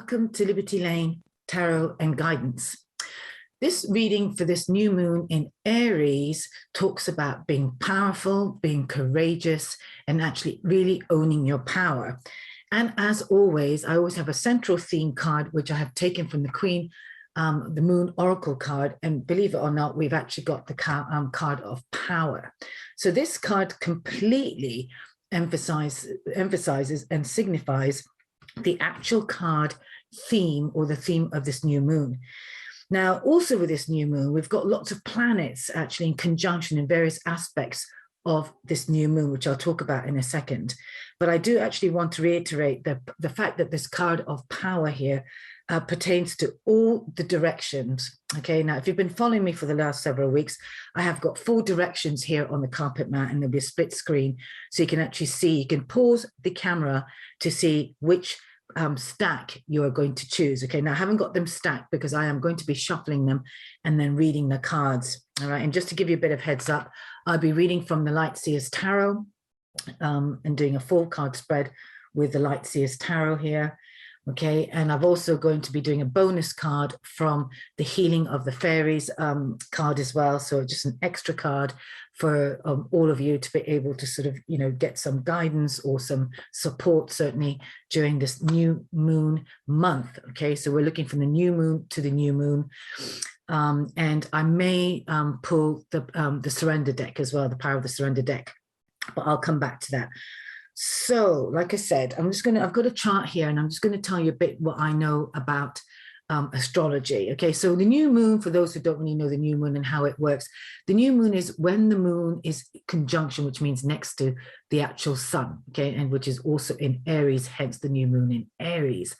welcome to Liberty Lane Tarot and Guidance. This reading for this new moon in Aries talks about being powerful, being courageous, and actually really owning your power. And as always, I always have a central theme card, which I have taken from the Queen, the Moon Oracle card. And believe it or not, we've actually got the card of power. So this card completely emphasizes and signifies the actual card theme or the theme of this new moon. Now, also with this new moon, we've got lots of planets actually in conjunction in various aspects of this new moon, which I'll talk about in a second. But I do actually want to reiterate the fact that this card of power here pertains to all the directions. Okay, now if you've been following me for the last several weeks, I have got 4 directions here on the carpet mat, and there'll be a split screen so you can actually see. You can pause the camera to see which stack you are going to choose. Okay, now I haven't got them stacked because I am going to be shuffling them and then reading the cards. All right, and just to give you a bit of heads up, I'll be reading from the Light Seers Tarot and doing a 4-card spread with the Light Seers Tarot here. Okay, and I'm also going to be doing a bonus card from the Healing of the Fairies card as well. So just an extra card for all of you to be able to sort of, you know, get some guidance or some support, certainly during this new moon month. Okay, so we're looking from the new moon to the new moon. And I may pull the Surrender deck as well, the Power of the Surrender deck, but I'll come back to that. So, like I said, I've got a chart here, and I'm just going to tell you a bit what I know about astrology. Okay, so the new moon, for those who don't really know the new moon and how it works, the new moon is when the moon is conjunction, which means next to the actual sun, okay, and which is also in Aries, hence the new moon in Aries.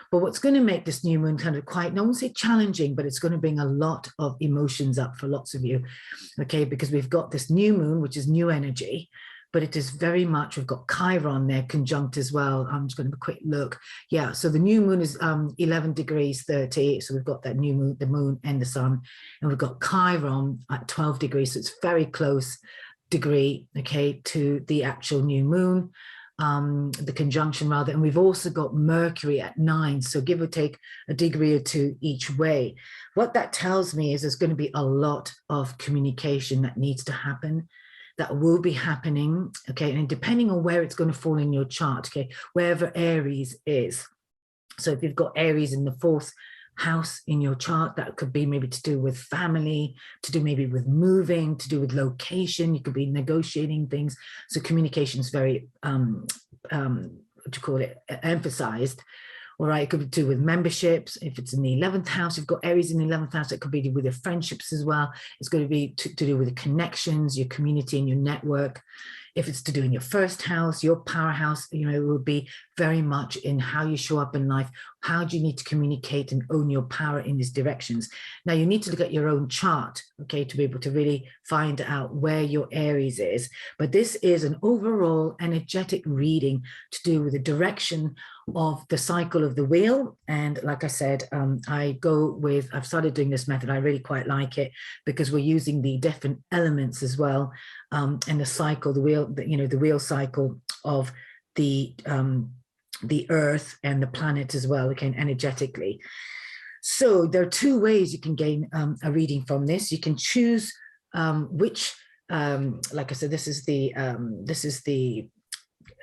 But what's going to make this new moon kind of quite, I won't say challenging, but it's going to bring a lot of emotions up for lots of you, okay, because we've got this new moon, which is new energy, but it is very much, we've got Chiron there conjunct as well. I'm just going to have a quick look. Yeah, so the new moon is 11 degrees 30. So we've got that new moon, the moon and the sun. And we've got Chiron at 12 degrees. So it's very close degree, okay, to the actual new moon, the conjunction rather. And we've also got Mercury at 9. So give or take a degree or 2 each way. What that tells me is there's going to be a lot of communication that needs to happen, that will be happening, okay, and depending on where it's going to fall in your chart, okay, wherever Aries is. So if you've got Aries in the 4th house in your chart, that could be maybe to do with family, to do maybe with moving, to do with location. You could be negotiating things. So communication is very, emphasized. All right, it could be to do with memberships. If it's in the 11th house, you've got Aries in the 11th house, it could be with your friendships as well. It's going to be to do with the connections, your community and your network. If it's to do in your 1st house, your powerhouse, you know, it will be very much in how you show up in life. How do you need to communicate and own your power in these directions? Now, you need to look at your own chart, okay, to be able to really find out where your Aries is. But this is an overall energetic reading to do with the direction of the cycle of the wheel. And like I said, I've started doing this method. I really quite like it because we're using the different elements as well, and the cycle, the wheel, the wheel cycle of the earth and the planet as well, again, energetically. So there are 2 ways you can gain a reading from this. You can choose which, like I said, this is the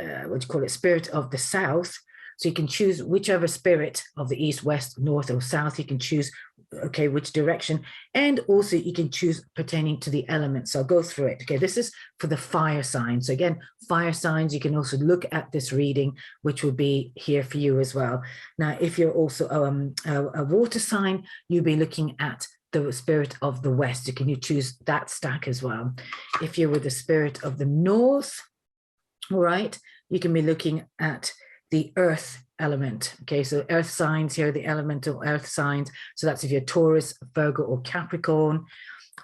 what do you call it, spirit of the south. So you can choose whichever spirit of the east, west, north, or south. You can choose, okay, which direction. And also you can choose pertaining to the elements. So I'll go through it. Okay, this is for the fire signs. So again, fire signs, you can also look at this reading, which will be here for you as well. Now, if you're also a water sign, you'll be looking at the spirit of the west. You choose that stack as well. If you're with the spirit of the north, all right, you can be looking at the earth element. Okay, so earth signs here, the elemental earth signs. So that's if you're Taurus, Virgo, or Capricorn.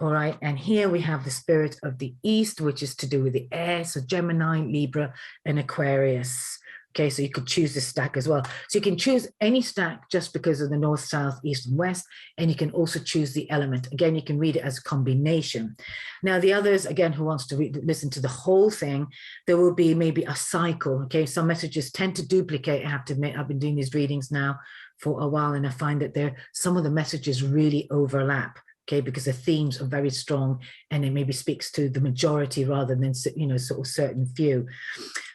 All right, and here we have the spirit of the east, which is to do with the air. So Gemini, Libra, and Aquarius. Okay, so you could choose this stack as well. So you can choose any stack just because of the north, south, east, and west, and you can also choose the element. Again, you can read it as a combination. Now, the others, again, who wants to listen to the whole thing, there will be maybe a cycle. Okay, some messages tend to duplicate. I have to admit, I've been doing these readings now for a while, and I find that some of the messages really overlap. Okay, because the themes are very strong, and it maybe speaks to the majority rather than, you know, sort of certain few.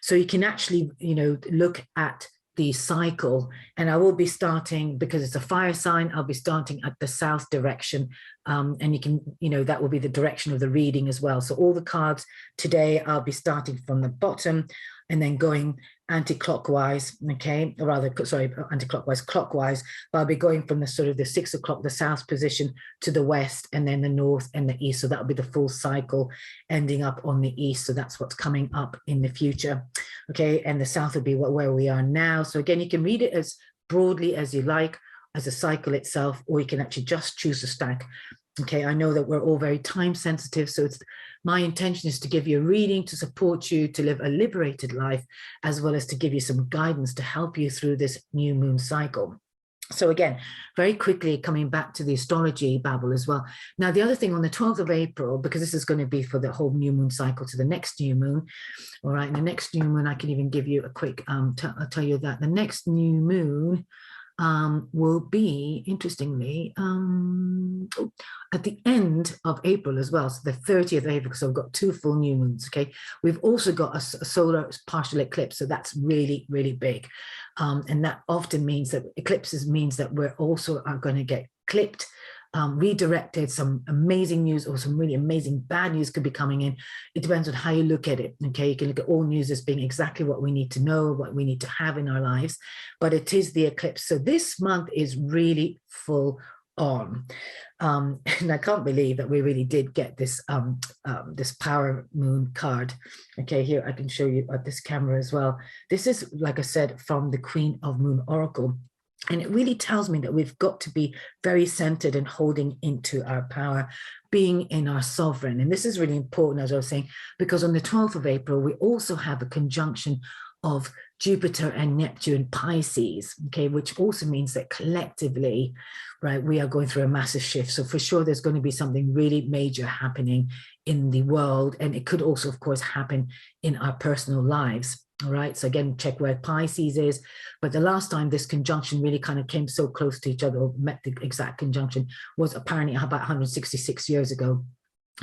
So you can actually, you know, look at the cycle, and I will be starting, because it's a fire sign, I'll be starting at the south direction, and you can, you know, that will be the direction of the reading as well. So all the cards today, I'll be starting from the bottom and then going anti-clockwise, okay, or rather, sorry, anti-clockwise, clockwise, but I'll be going from the sort of the 6 o'clock, the south position, to the west, and then the north and the east. So that'll be the full cycle ending up on the east. So that's what's coming up in the future, okay, and the south will be where we are now. So again, you can read it as broadly as you like, as a cycle itself, or you can actually just choose a stack. Okay, I know that we're all very time sensitive, so it's my intention is to give you a reading to support you to live a liberated life, as well as to give you some guidance to help you through this new moon cycle. So again, very quickly coming back to the astrology babble as well. Now, the other thing on the 12th of April, because this is going to be for the whole new moon cycle to the next new moon, all right, and the next new moon, I can even give you a quick, I'll tell you that the next new moon will be, interestingly, at the end of April as well, so the 30th of April, so we've got 2 full new moons, okay? We've also got a solar partial eclipse, so that's really, really big. And that often means that eclipses means that we're also are going to get clipped, redirected, some amazing news or some really amazing bad news could be coming in. It depends on how you look at it, okay? You can look at all news as being exactly what we need to know, what we need to have in our lives, but it is the eclipse. So this month is really full on. And I can't believe that we really did get this this power moon card. Okay, here I can show you at this camera as well. This is, like I said, from the Queen of Moon Oracle. And it really tells me that we've got to be very centered and holding into our power, being in our sovereign. And this is really important, as I was saying, because on the 12th of April, we also have a conjunction of Jupiter and Neptune Pisces, okay, which also means that collectively, right, we are going through a massive shift. So for sure, there's going to be something really major happening in the world. And it could also, of course, happen in our personal lives. All right, so again, check where Pisces is. But the last time this conjunction really kind of came so close to each other, or met the exact conjunction, was apparently about 166 years ago.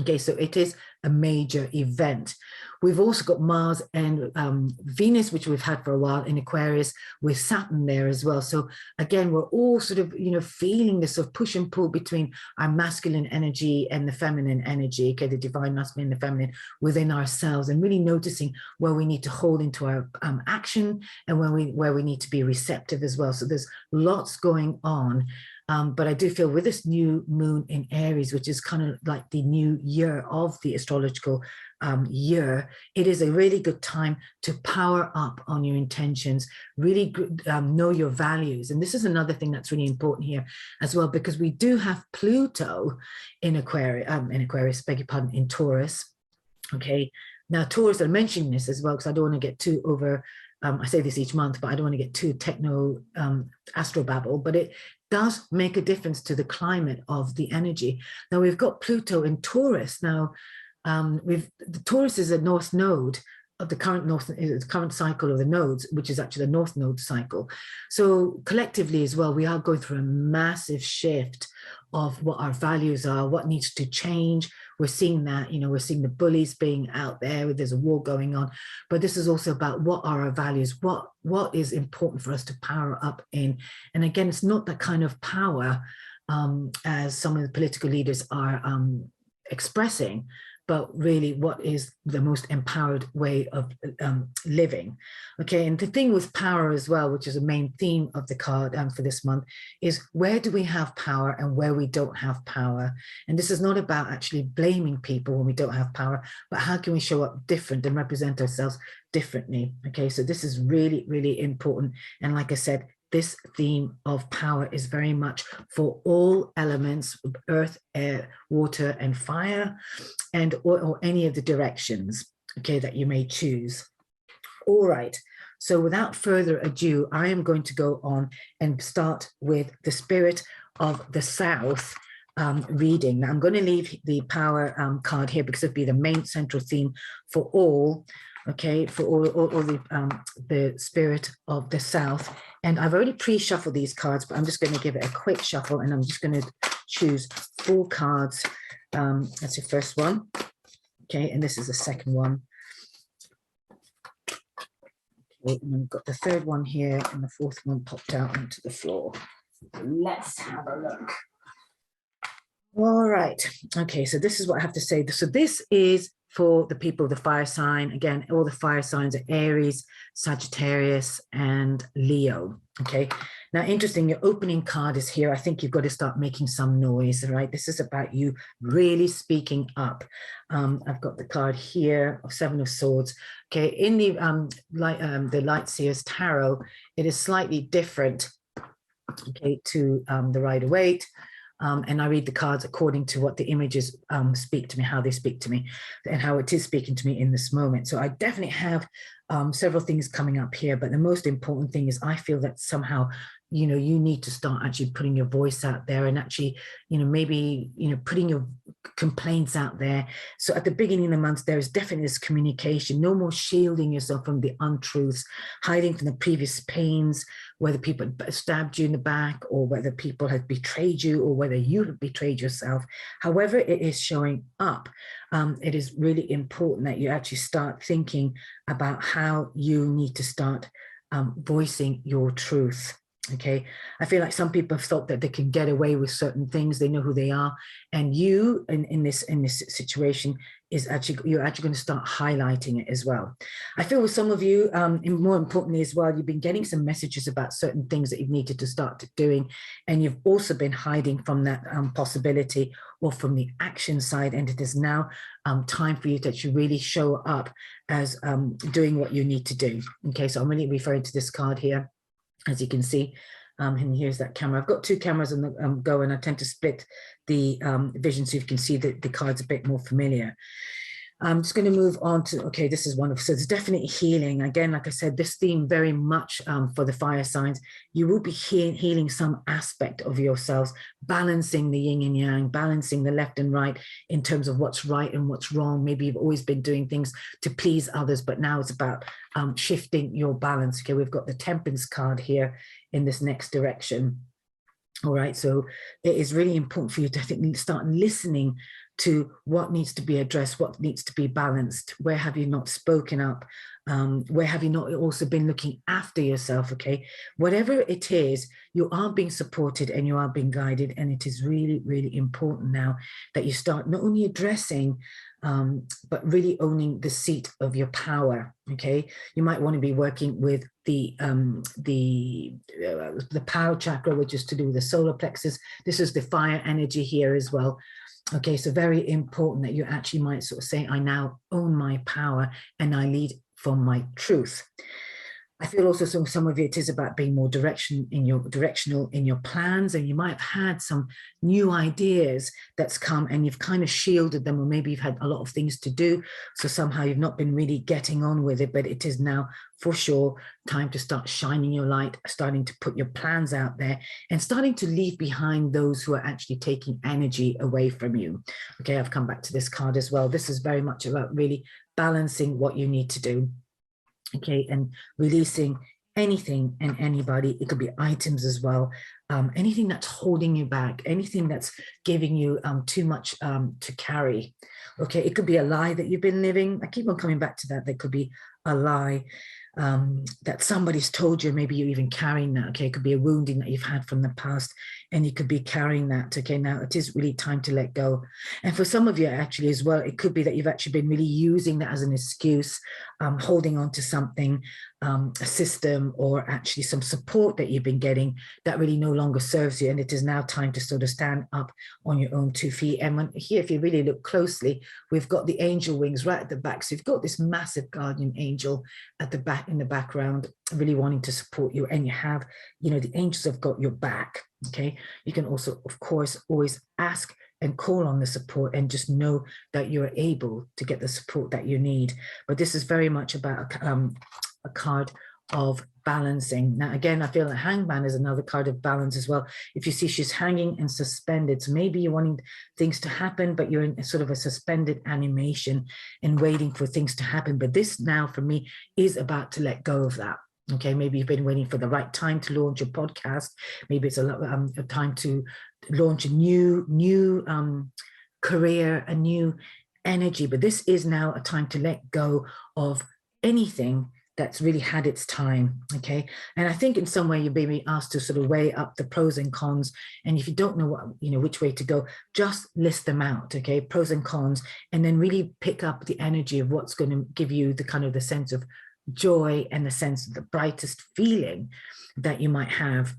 Okay, so it is a major event. We've also got Mars and Venus, which we've had for a while in Aquarius, with Saturn there as well. So again, we're all sort of, you know, feeling this sort of push and pull between our masculine energy and the feminine energy, okay, the divine masculine and the feminine within ourselves, and really noticing where we need to hold into our action and where we need to be receptive as well. So there's lots going on. But I do feel with this new moon in Aries, which is kind of like the new year of the astrological year, it is a really good time to power up on your intentions, really know your values. And this is another thing that's really important here as well, because we do have Pluto in Aquarius, beg your pardon, in Taurus. Okay, now Taurus, I'm mentioning this as well because I don't want to get too over, I say this each month, but I don't want to get too techno astrobabble, but it does make a difference to the climate of the energy. Now we've got Pluto in Taurus. Now the Taurus is a north node of the current cycle of the nodes, which is actually the north node cycle. So collectively as well, we are going through a massive shift of what our values are, what needs to change. We're seeing that, you know, we're seeing the bullies being out there, there's a war going on, but this is also about what are our values, what is important for us to power up in. And again, it's not that kind of power as some of the political leaders are expressing, but really what is the most empowered way of living. Okay, and the thing with power as well, which is a main theme of the card for this month, is where do we have power and where we don't have power. And this is not about actually blaming people when we don't have power, but how can we show up different and represent ourselves differently. Okay, so this is really, really important. And like I said, this theme of power is very much for all elements, earth, air, water, and fire, and or any of the directions, okay, that you may choose. All right, So without further ado, I am going to go on and start with the Spirit of the South reading. Now I'm going to leave the power card here because it'll be the main central theme for all, okay, for all the Spirit of the South. And I've already pre-shuffled these cards, but I'm just going to give it a quick shuffle, and I'm just going to choose 4 cards. That's the first one, okay, and this is the second one. Okay, and we've got the third one here, and the fourth one popped out onto the floor. Let's have a look. All right. Okay, so this is what I have to say. So this is for the people of the fire sign. Again, all the fire signs are Aries, Sagittarius, and Leo. Okay. Now, interesting, your opening card is here. I think you've got to start making some noise, right? This is about you really speaking up. I've got the card here of 7 of Swords. Okay, in the Light Seers Tarot, it is slightly different, okay, to the Rider-Waite. And I read the cards according to what the images speak to me, how they speak to me, and how it is speaking to me in this moment. So I definitely have several things coming up here, but the most important thing is I feel that somehow, you know, you need to start actually putting your voice out there and actually, you know, maybe, you know, putting your complaints out there. So at the beginning of the month, there is definitely this communication, no more shielding yourself from the untruths, hiding from the previous pains, whether people stabbed you in the back or whether people have betrayed you or whether you have betrayed yourself. However it is showing up, it is really important that you actually start thinking about how you need to start voicing your truth. Okay, I feel like some people have thought that they can get away with certain things. They know who they are, and you in this situation is actually, you're actually going to start highlighting it as well. I feel with some of you, and more importantly as well, you've been getting some messages about certain things that you've needed to start doing, and you've also been hiding from that possibility or from the action side, and it is now time for you to actually really show up as doing what you need to do. Okay, so I'm really referring to this card here. As you can see, and here's that camera. I've got 2 cameras on the go, and I tend to split the vision so you can see that the card's a bit more familiar. I'm just going to move on to, okay, this is wonderful. So there's definitely healing. Again, like I said, this theme very much for the fire signs, you will be healing some aspect of yourselves, balancing the yin and yang, balancing the left and right in terms of what's right and what's wrong. Maybe you've always been doing things to please others, but now it's about shifting your balance. Okay, we've got the Temperance card here in this next direction. All right, so it is really important for you to, I think, start listening to what needs to be addressed, what needs to be balanced. Where have you not spoken up? Where have you not also been looking after yourself? Okay, whatever it is, you are being supported and you are being guided, and it is really, really important now that you start not only addressing but really owning the seat of your power. Okay, you might want to be working with the power chakra, which is to do with the solar plexus. This is the fire energy here as well. Okay, so very important that you actually might sort of say, I now own my power and I lead from my truth. I feel also some of it is about being more directional in your plans, and you might have had some new ideas that's come and you've kind of shielded them, or maybe you've had a lot of things to do, so somehow you've not been really getting on with it, but it is now for sure time to start shining your light, starting to put your plans out there and starting to leave behind those who are actually taking energy away from you. Okay, I've come back to this card as well. This is very much about really balancing what you need to do. Okay, and releasing anything and anybody. It could be items as well. Anything that's holding you back, anything that's giving you too much to carry. Okay, it could be a lie that you've been living. I keep on coming back to that. There could be a lie that somebody's told you, maybe you're even carrying that. Okay, it could be a wounding that you've had from the past, and you could be carrying that. Okay, now it is really time to let go. And for some of you actually as well, it could be that you've actually been really using that as an excuse, holding on to something, a system, or actually some support that you've been getting that really no longer serves you. And it is now time to sort of stand up on your own 2 feet. And here, if you really look closely, we've got the angel wings right at the back. So you've got this massive guardian angel at the back, in the background, really wanting to support you. And you have, you know, the angels have got your back. Okay, you can also, of course, always ask and call on the support, and just know that you're able to get the support that you need. But this is very much about a card of balancing. Now, again, I feel that hangman is another card of balance as well. If you see she's hanging and suspended, so maybe you're wanting things to happen, but you're in sort of a suspended animation and waiting for things to happen. But this now for me is about to let go of that. Okay, maybe you've been waiting for the right time to launch your podcast. Maybe it's a time to launch a new career, a new energy. But this is now a time to let go of anything that's really had its time. Okay, and I think in some way you may be asked to sort of weigh up the pros and cons. And if you don't know what, which way to go, just list them out. Okay, pros and cons, and then really pick up the energy of what's going to give you the kind of the sense of joy and the sense of the brightest feeling that you might have.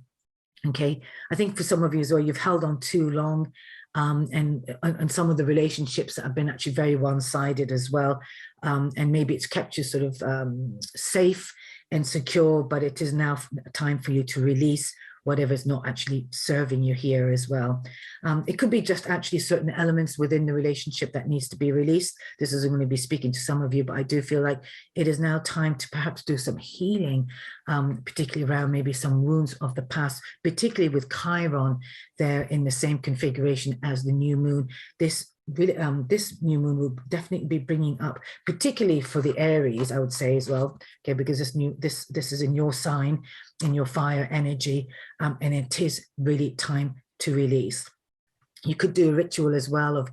Okay, I think for some of you as well, you've held on too long, and some of the relationships that have been actually very one-sided as well, and maybe it's kept you sort of safe and secure, but it is now time for you to release whatever is not actually serving you here as well. It could be just actually certain elements within the relationship that needs to be released. This is going to be speaking to some of you, but I do feel like it is now time to perhaps do some healing, particularly around maybe some wounds of the past, particularly with Chiron there in the same configuration as the new moon. This new moon will definitely be bringing up, particularly for the Aries, I would say as well, okay, because this is in your sign, in your fire energy, and it is really time to release. You could do a ritual as well of,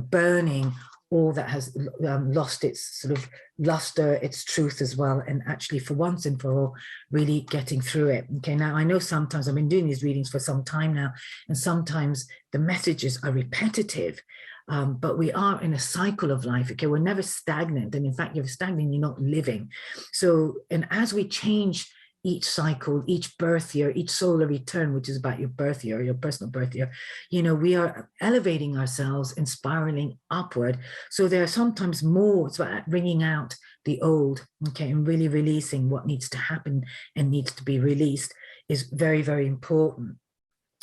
burning all that has lost its sort of luster, its truth as well, and actually for once and for all, really getting through it. Okay, now I know sometimes I've been doing these readings for some time now, and sometimes the messages are repetitive. But we are in a cycle of life. Okay, we're never stagnant, and in fact, if you're stagnant, you're not living. So, and as we change each cycle, each birth year, each solar return, which is about your birth year, your personal birth year, we are elevating ourselves and spiraling upward. So there are sometimes more, it's about bringing out the old, okay, and really releasing what needs to happen and needs to be released is very, very important.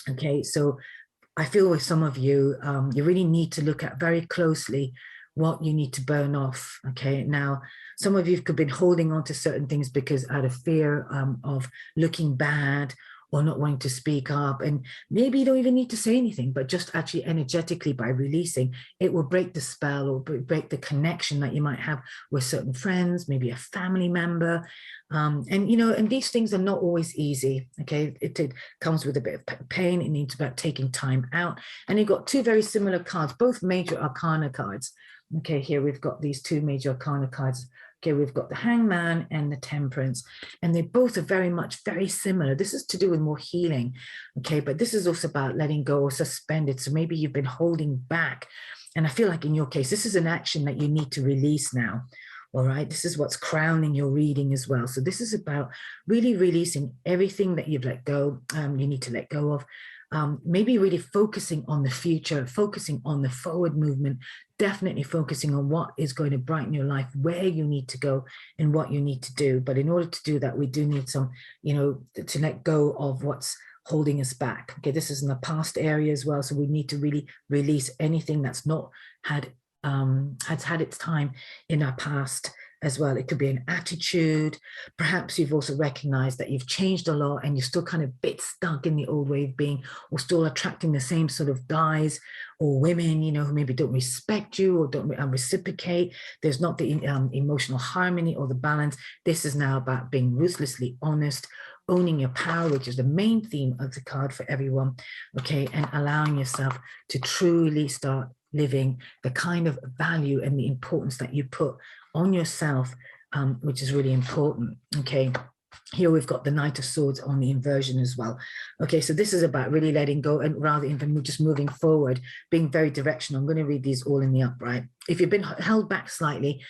Okay, so I feel with some of you, you really need to look at very closely what you need to burn off. Okay, now some of you could have been holding on to certain things because out of fear of looking bad or not wanting to speak up, and maybe you don't even need to say anything, but just actually energetically by releasing, it will break the spell or break the connection that you might have with certain friends, maybe a family member. And these things are not always easy. Okay, it comes with a bit of pain. It needs about taking time out. And you've got two very similar cards, both major arcana cards. Okay, here we've got these two major arcana cards. Okay, we've got the Hangman and the Temperance, and they both are very similar. This is to do with more healing, okay, but this is also about letting go or suspended. So maybe you've been holding back, and I feel like in your case, this is an action that you need to release now. All right, this is what's crowning your reading as well. So this is about really releasing everything that you've let go, you need to let go of. Maybe really focusing on the future, focusing on the forward movement, definitely focusing on what is going to brighten your life, where you need to go and what you need to do. But in order to do that, we do need some, to let go of what's holding us back. Okay, this is in the past area as well. So we need to really release anything that's not has had its time in our past as well. It could be an attitude. Perhaps you've also recognized that you've changed a lot and you're still kind of a bit stuck in the old way of being, or still attracting the same sort of guys or women, who maybe don't respect you or don't reciprocate. There's not the emotional harmony or the balance. This is now about being ruthlessly honest, owning your power, which is the main theme of the card for everyone, okay, and allowing yourself to truly start living the kind of value and the importance that you put on yourself, which is really important. Okay, here we've got the Knight of Swords on the inversion as well. Okay, so this is about really letting go and rather than just moving forward, being very directional. I'm going to read these all in the upright. If you've been held back slightly,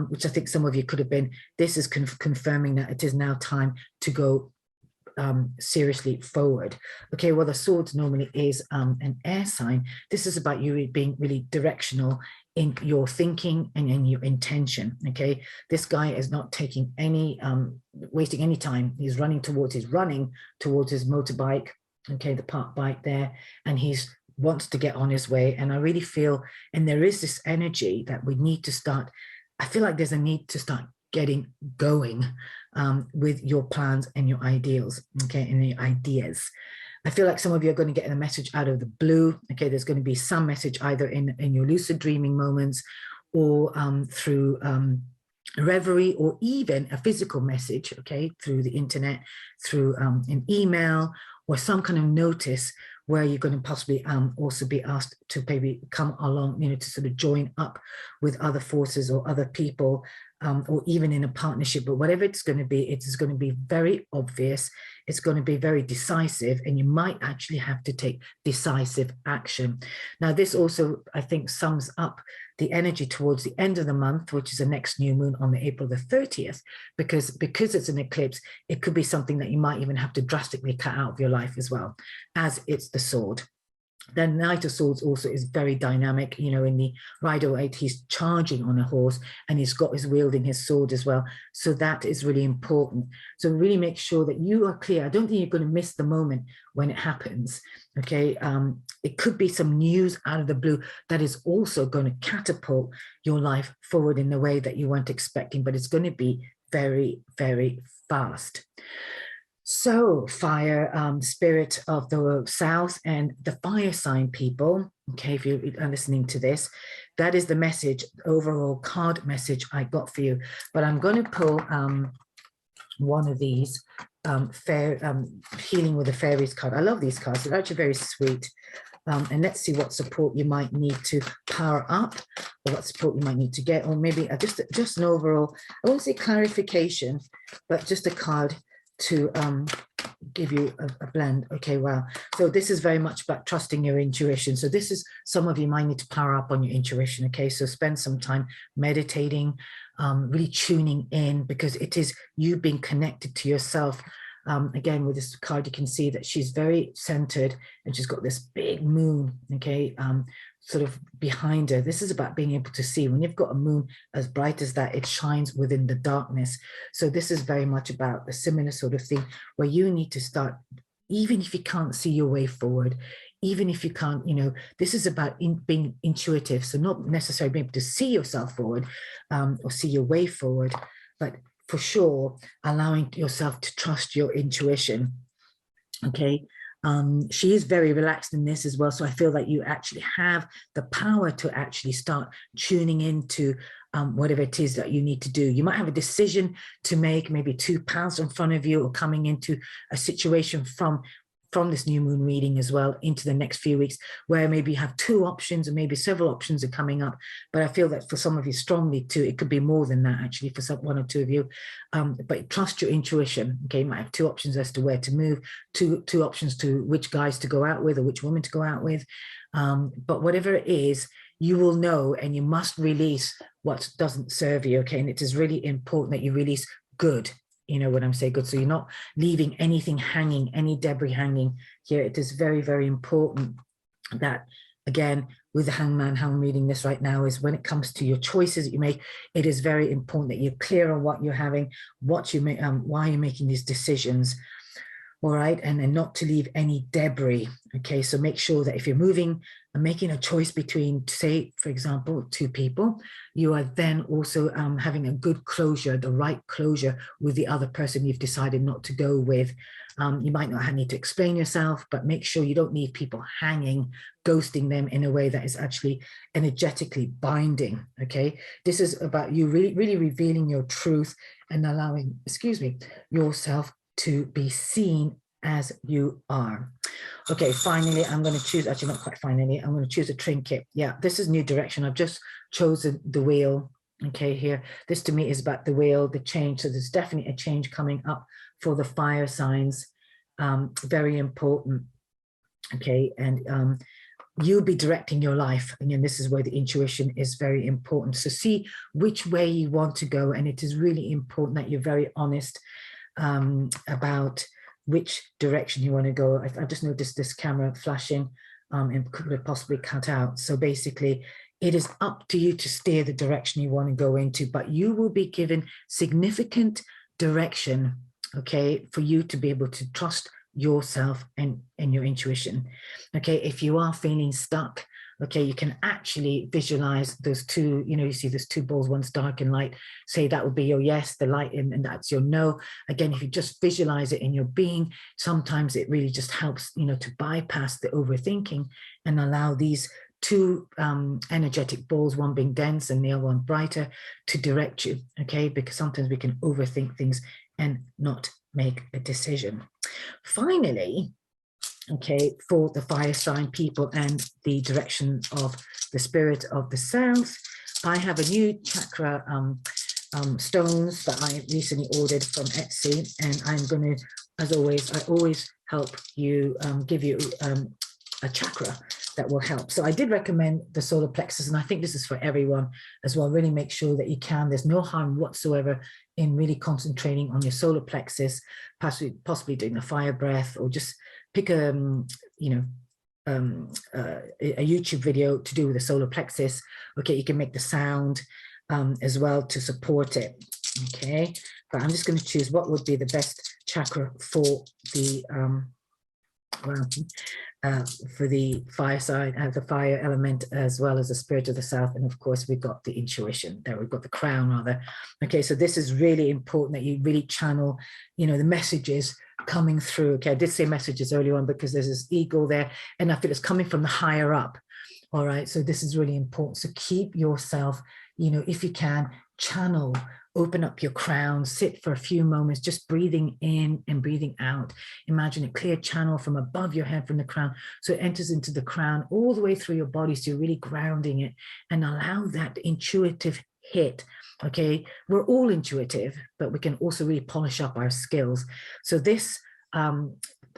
which I think some of you could have been, this is confirming that it is now time to go seriously forward. Okay, well, the Swords normally is an air sign. This is about you being really directional in your thinking and in your intention. Okay, this guy is not taking any wasting any time. He's running towards his motorbike, okay, the park bike there, and he's wants to get on his way. And I really feel, and there is this energy that we need to start, I feel like there's a need to start getting going. with your plans and your ideals, okay, and your ideas. I feel like some of you are going to get a message out of the blue. Okay, there's going to be some message either in your lucid dreaming moments or through reverie, or even a physical message, okay, through the internet, through an email, or some kind of notice where you're going to possibly also be asked to maybe come along, you know, to sort of join up with other forces or other people, or even in a partnership. But whatever it's going to be, it is going to be very obvious. It's going to be very decisive, and you might actually have to take decisive action. Now, this also, I think, sums up the energy towards the end of the month, which is the next new moon on the April the 30th, because it's an eclipse, it could be something that you might even have to drastically cut out of your life as well, as it's the sword. Then Knight of Swords also is very dynamic, you know, in the Rider-Waite, he's charging on a horse and he's wielding his sword as well. So that is really important. So really make sure that you are clear. I don't think you're going to miss the moment when it happens, okay? It could be some news out of the blue that is also going to catapult your life forward in the way that you weren't expecting, but it's going to be very, very fast. So fire, spirit of the south and the fire sign people, okay, if you are listening to this, that is the message, overall card message I got for you. But I'm going to pull one of these healing with the fairies card. I love these cards, they're actually very sweet. And let's see what support you might need to power up, or what support you might need to get, or maybe just an overall, I won't say clarification, but just a card to give you a blend. Okay, wow. So this is very much about trusting your intuition. So this is, some of you might need to power up on your intuition. Okay, so spend some time meditating, really tuning in, because it is you being connected to yourself. Again, with this card, you can see that she's very centered and she's got this big moon, okay, sort of behind her. This is about being able to see. When you've got a moon as bright as that, it shines within the darkness. So this is very much about a similar sort of thing where you need to start, even if you can't see your way forward, even if you can't, you know, this is about being intuitive. So not necessarily being able to see yourself forward or see your way forward, but for sure, allowing yourself to trust your intuition, okay? She is very relaxed in this as well, so I feel that you actually have the power to actually start tuning into whatever it is that you need to do. You might have a decision to make, maybe 2 paths in front of you, or coming into a situation from this new moon reading as well into the next few weeks, where maybe you have 2 options, or maybe several options are coming up. But I feel that for some of you strongly too, it could be more than that actually for some 1 or 2 of you. But trust your intuition. Okay, you might have 2 options as to where to move, two options to which guys to go out with or which women to go out with. But whatever it is, you will know, and you must release what doesn't serve you. Okay, and it is really important that you release good. You know what I'm saying? Good. So you're not leaving anything hanging, any debris hanging here. It is very, very important that, again, with the Hangman, how I'm reading this right now, is when it comes to your choices that you make, it is very important that you're clear on what you're having, what you make, why you're making these decisions. All right, and then not to leave any debris. Okay, so make sure that if you're moving and making a choice between, say, for example, 2 people, you are then also having a good closure, the right closure with the other person you've decided not to go with. You might not need to explain yourself, but make sure you don't leave people hanging, ghosting them in a way that is actually energetically binding. Okay, this is about you really revealing your truth and allowing, excuse me, yourself to be seen as you are. Okay, finally, I'm going to choose, actually not quite finally, I'm going to choose a trinket. Yeah, this is new direction. I've just chosen the wheel. Okay, here, this to me is about the wheel, the change. So there's definitely a change coming up for the fire signs. Very important. Okay, and you'll be directing your life. And this is where the intuition is very important. So see which way you want to go. And it is really important that you're very honest about which direction you want to go. I just noticed this camera flashing and could have possibly cut out. So basically, it is up to you to steer the direction you want to go into, but you will be given significant direction, okay, for you to be able to trust yourself and your intuition. Okay, if you are feeling stuck, okay, you can actually visualize those two, you know, you see those two balls, one's dark and light, say that would be your yes, the light, and that's your no. Again, if you just visualize it in your being, sometimes it really just helps, you know, to bypass the overthinking and allow these two energetic balls, one being dense and the other one brighter, to direct you, okay? Because sometimes we can overthink things and not make a decision. Finally, okay, for the fire sign people and the direction of the spirit of the south, I have a new chakra stones that I recently ordered from Etsy, and I'm going to, as always, I always help you, give you a chakra that will help. So I did recommend the solar plexus, and I think this is for everyone as well. Really make sure that you can, there's no harm whatsoever in really concentrating on your solar plexus, possibly doing a fire breath, or just pick a, you know, a YouTube video to do with the solar plexus. Okay, you can make the sound as well to support it. Okay, but I'm just going to choose what would be the best chakra for the for the fire side, the fire element, as well as the spirit of the south. And of course, we've got the intuition there, we've got the crown rather. Okay, so this is really important that you really channel, you know, the messages coming through. Okay, I did say messages earlier on because there's this ego there, and I feel it's coming from the higher up. All right, so this is really important. So keep yourself, you know, if you can, channel, open up your crown, sit for a few moments, just breathing in and breathing out. Imagine a clear channel from above your head, from the crown, so it enters into the crown all the way through your body, so you're really grounding it, and allow that intuitive hit. Okay, we're all intuitive, but we can also really polish up our skills. So this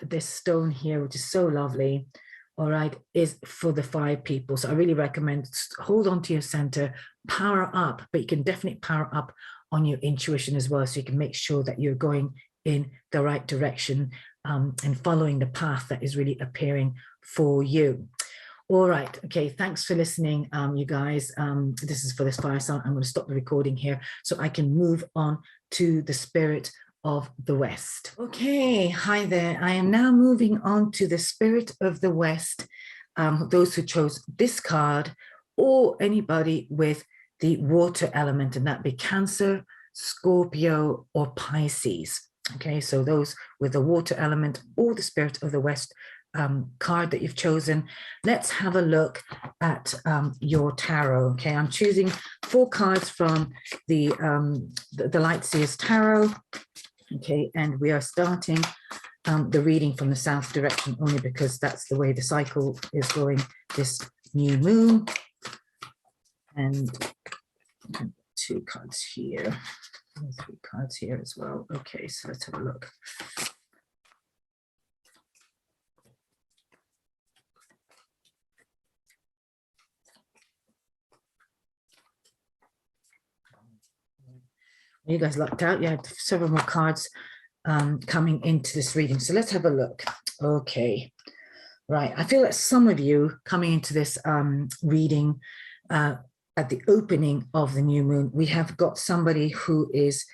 this stone here, which is so lovely, all right, is for the fire people. So I really recommend hold on to your center, power up, but you can definitely power up on your intuition as well, so you can make sure that you're going in the right direction and following the path that is really appearing for you. All right, okay, thanks for listening, you guys. This is for this fire sign. I'm going to stop the recording here so I can move on to the spirit of the West. Okay, hi there. I am now moving on to the spirit of the West, those who chose this card, or anybody with the water element, and that be Cancer, Scorpio, or Pisces. Okay, so those with the water element or the spirit of the West card that you've chosen. Let's have a look at your tarot. Okay, I'm choosing 4 cards from the Light Seers Tarot. Okay, and we are starting the reading from the south direction only because that's the way the cycle is going this new moon. And 2 cards here, 3 cards here as well. Okay, so let's have a look. You guys lucked out. You had several more cards coming into this reading. So let's have a look. Okay, right. I feel that some of you coming into this reading at the opening of the new moon, we have got somebody who is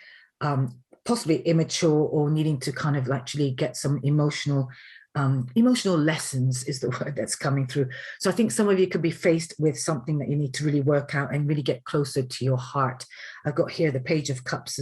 possibly immature or needing to kind of actually get some emotional lessons is the word that's coming through. So I think some of you could be faced with something that you need to really work out and really get closer to your heart. I've got here the Page of Cups.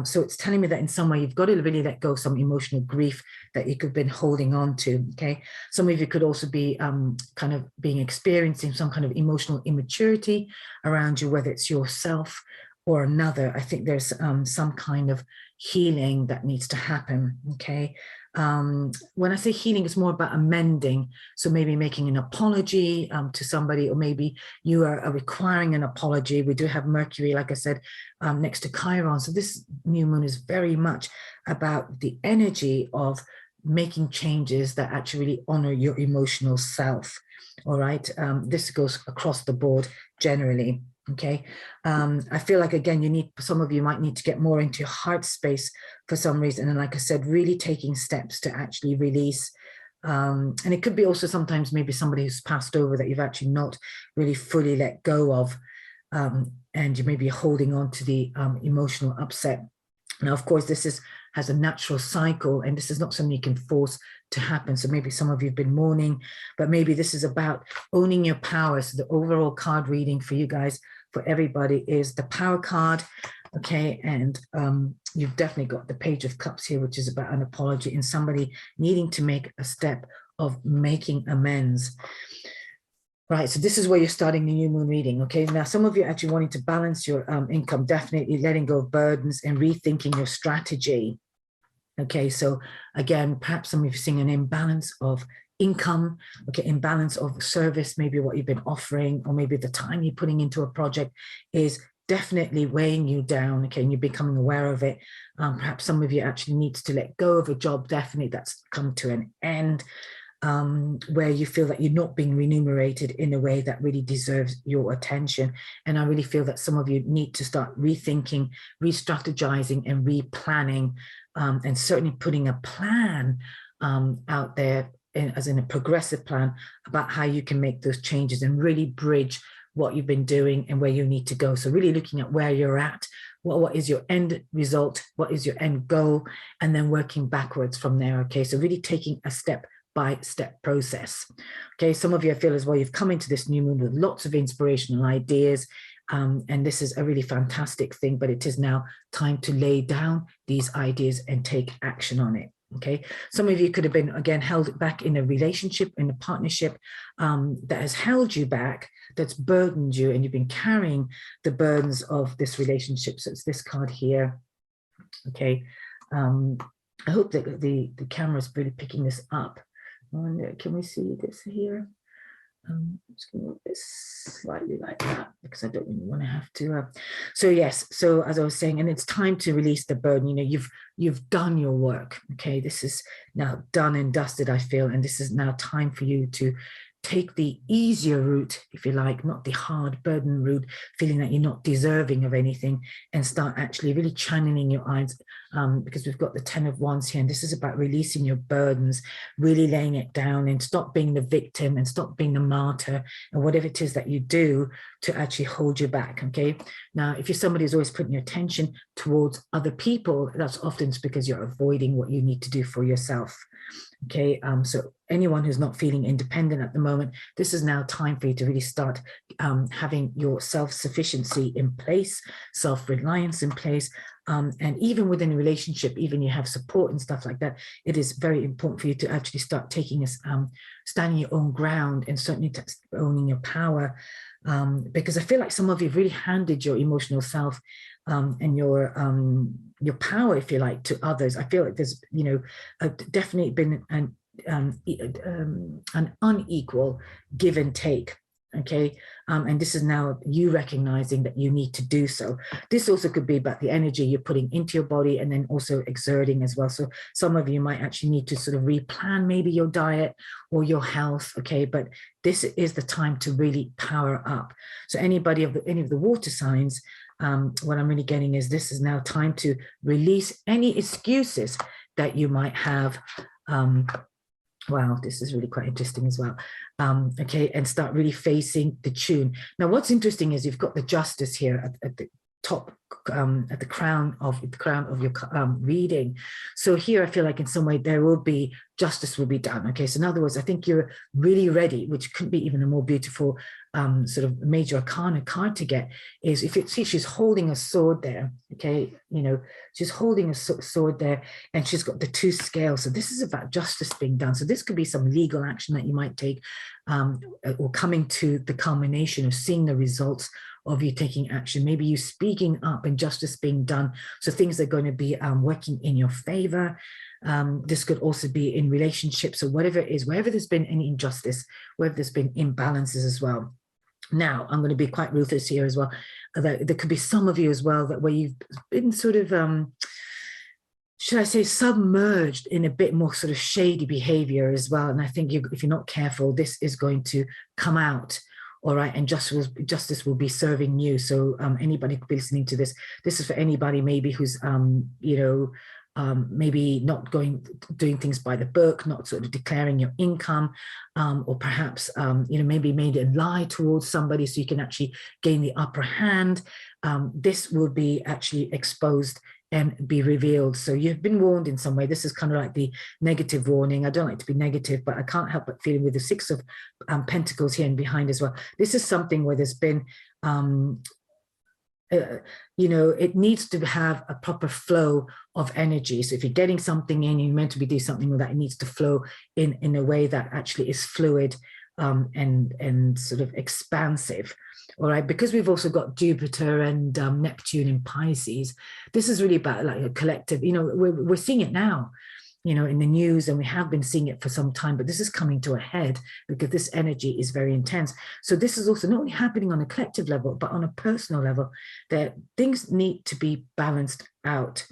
So it's telling me that in some way you've got to really let go of some emotional grief that you could have been holding on to. Okay, some of you could also be kind of experiencing some kind of emotional immaturity around you, whether it's yourself or another. I think there's some kind of healing that needs to happen. Okay, when I say healing, it's more about amending. So maybe making an apology to somebody, or maybe you are requiring an apology. We do have Mercury, like I said, next to Chiron. So this new moon is very much about the energy of making changes that actually really honor your emotional self. All right, this goes across the board generally. Okay, I feel like, again, some of you might need to get more into your heart space for some reason, and like I said, really taking steps to actually release, and it could be also sometimes maybe somebody who's passed over that you've actually not really fully let go of, and you may be holding on to the emotional upset Now, of course, this has a natural cycle, and this is not something you can force to happen. So maybe some of you have been mourning, but maybe this is about owning your power. So the overall card reading for you guys, for everybody, is the Power card. Okay, and you've definitely got the Page of Cups here, which is about an apology and somebody needing to make a step of making amends. Right, so this is where you're starting the new moon reading. Okay, now some of you actually wanting to balance your income, definitely letting go of burdens and rethinking your strategy. Okay, so again, perhaps some of you are seeing an imbalance of income, okay, imbalance of service, maybe what you've been offering, or maybe the time you're putting into a project is definitely weighing you down, okay, and you're becoming aware of it. Perhaps some of you actually needs to let go of a job, definitely that's come to an end. Where you feel that you're not being remunerated in a way that really deserves your attention. And I really feel that some of you need to start rethinking, re-strategizing, and replanning, and certainly putting a plan out there, as in a progressive plan, about how you can make those changes and really bridge what you've been doing and where you need to go. So really looking at where you're at, what is your end result, what is your end goal, and then working backwards from there. Okay, so really taking a step-by-step process. Okay, some of you, I feel as well, you've come into this new moon with lots of inspirational ideas, and this is a really fantastic thing, but it is now time to lay down these ideas and take action on it. Okay, some of you could have been, again, held back in a relationship, in a partnership that has held you back, that's burdened you, and you've been carrying the burdens of this relationship. So it's this card here. Okay, I hope that the camera is really picking this up. Can we see this here? I'm just going to move this slightly like that because I don't really want to have to. So yes, so as I was saying, and it's time to release the burden. You know, you've done your work. Okay, this is now done and dusted, I feel, and this is now time for you to take the easier route, if you like, not the hard burden route, feeling that you're not deserving of anything, and start actually really channeling your eyes, because we've got the 10 of Wands here, and this is about releasing your burdens, really laying it down, and stop being the victim and stop being the martyr and whatever it is that you do to actually hold you back. Okay, now if you're somebody who's always putting your attention towards other people, that's often because you're avoiding what you need to do for yourself. Okay, so anyone who's not feeling independent at the moment, this is now time for you to really start having your self-sufficiency in place, self-reliance in place, and even within a relationship, even you have support and stuff like that, it is very important for you to actually start taking standing your own ground, and certainly owning your power, because I feel like some of you have really handed your emotional self and your power, if you like, to others. I feel like there's, you know, definitely been an unequal give and take. Okay, and this is now you recognizing that you need to do so. This also could be about the energy you're putting into your body and then also exerting as well. So some of you might actually need to sort of replan maybe your diet or your health. Okay, but this is the time to really power up. So anybody of any of the water signs, what I'm really getting is this is now time to release any excuses that you might have. Wow, this is really quite interesting as well. Okay, and start really facing the tune. Now, what's interesting is you've got the Justice here at the top, at the crown of your reading. So here I feel like in some way there will be justice will be done. Okay, so in other words, I think you're really ready, which couldn't be even a more beautiful sort of major arcana card to get, is if you see she's holding a sword there. Okay, you know, she's holding a sword there, and she's got the 2 scales. So this is about justice being done. So this could be some legal action that you might take, or coming to the culmination of seeing the results of you taking action, maybe you speaking up and justice being done. So things are going to be working in your favor. This could also be in relationships or whatever it is, wherever there's been any injustice, wherever there's been imbalances as well. Now, I'm going to be quite ruthless here as well. There could be some of you as well that where you've been sort of, should I say, submerged in a bit more sort of shady behavior as well. And I think if you're not careful, this is going to come out. All right, and justice will be serving you. So anybody could be listening to this. This is for anybody maybe who's, you know, maybe not doing things by the book, not sort of declaring your income, or perhaps, you know, maybe made a lie towards somebody so you can actually gain the upper hand. This will be actually exposed and be revealed. So you've been warned in some way. This is kind of like the negative warning. I don't like to be negative, but I can't help but feeling with the Six of Pentacles here and behind as well. This is something where there's been, you know, it needs to have a proper flow of energy. So if you're getting something in, you're meant to be doing something with that, it needs to flow in a way that actually is fluid and sort of expansive. All right, because we've also got Jupiter and Neptune in Pisces, this is really about like a collective, you know, we're seeing it now, you know, in the news, and we have been seeing it for some time, but this is coming to a head because this energy is very intense. So this is also not only happening on a collective level, but on a personal level, that things need to be balanced out.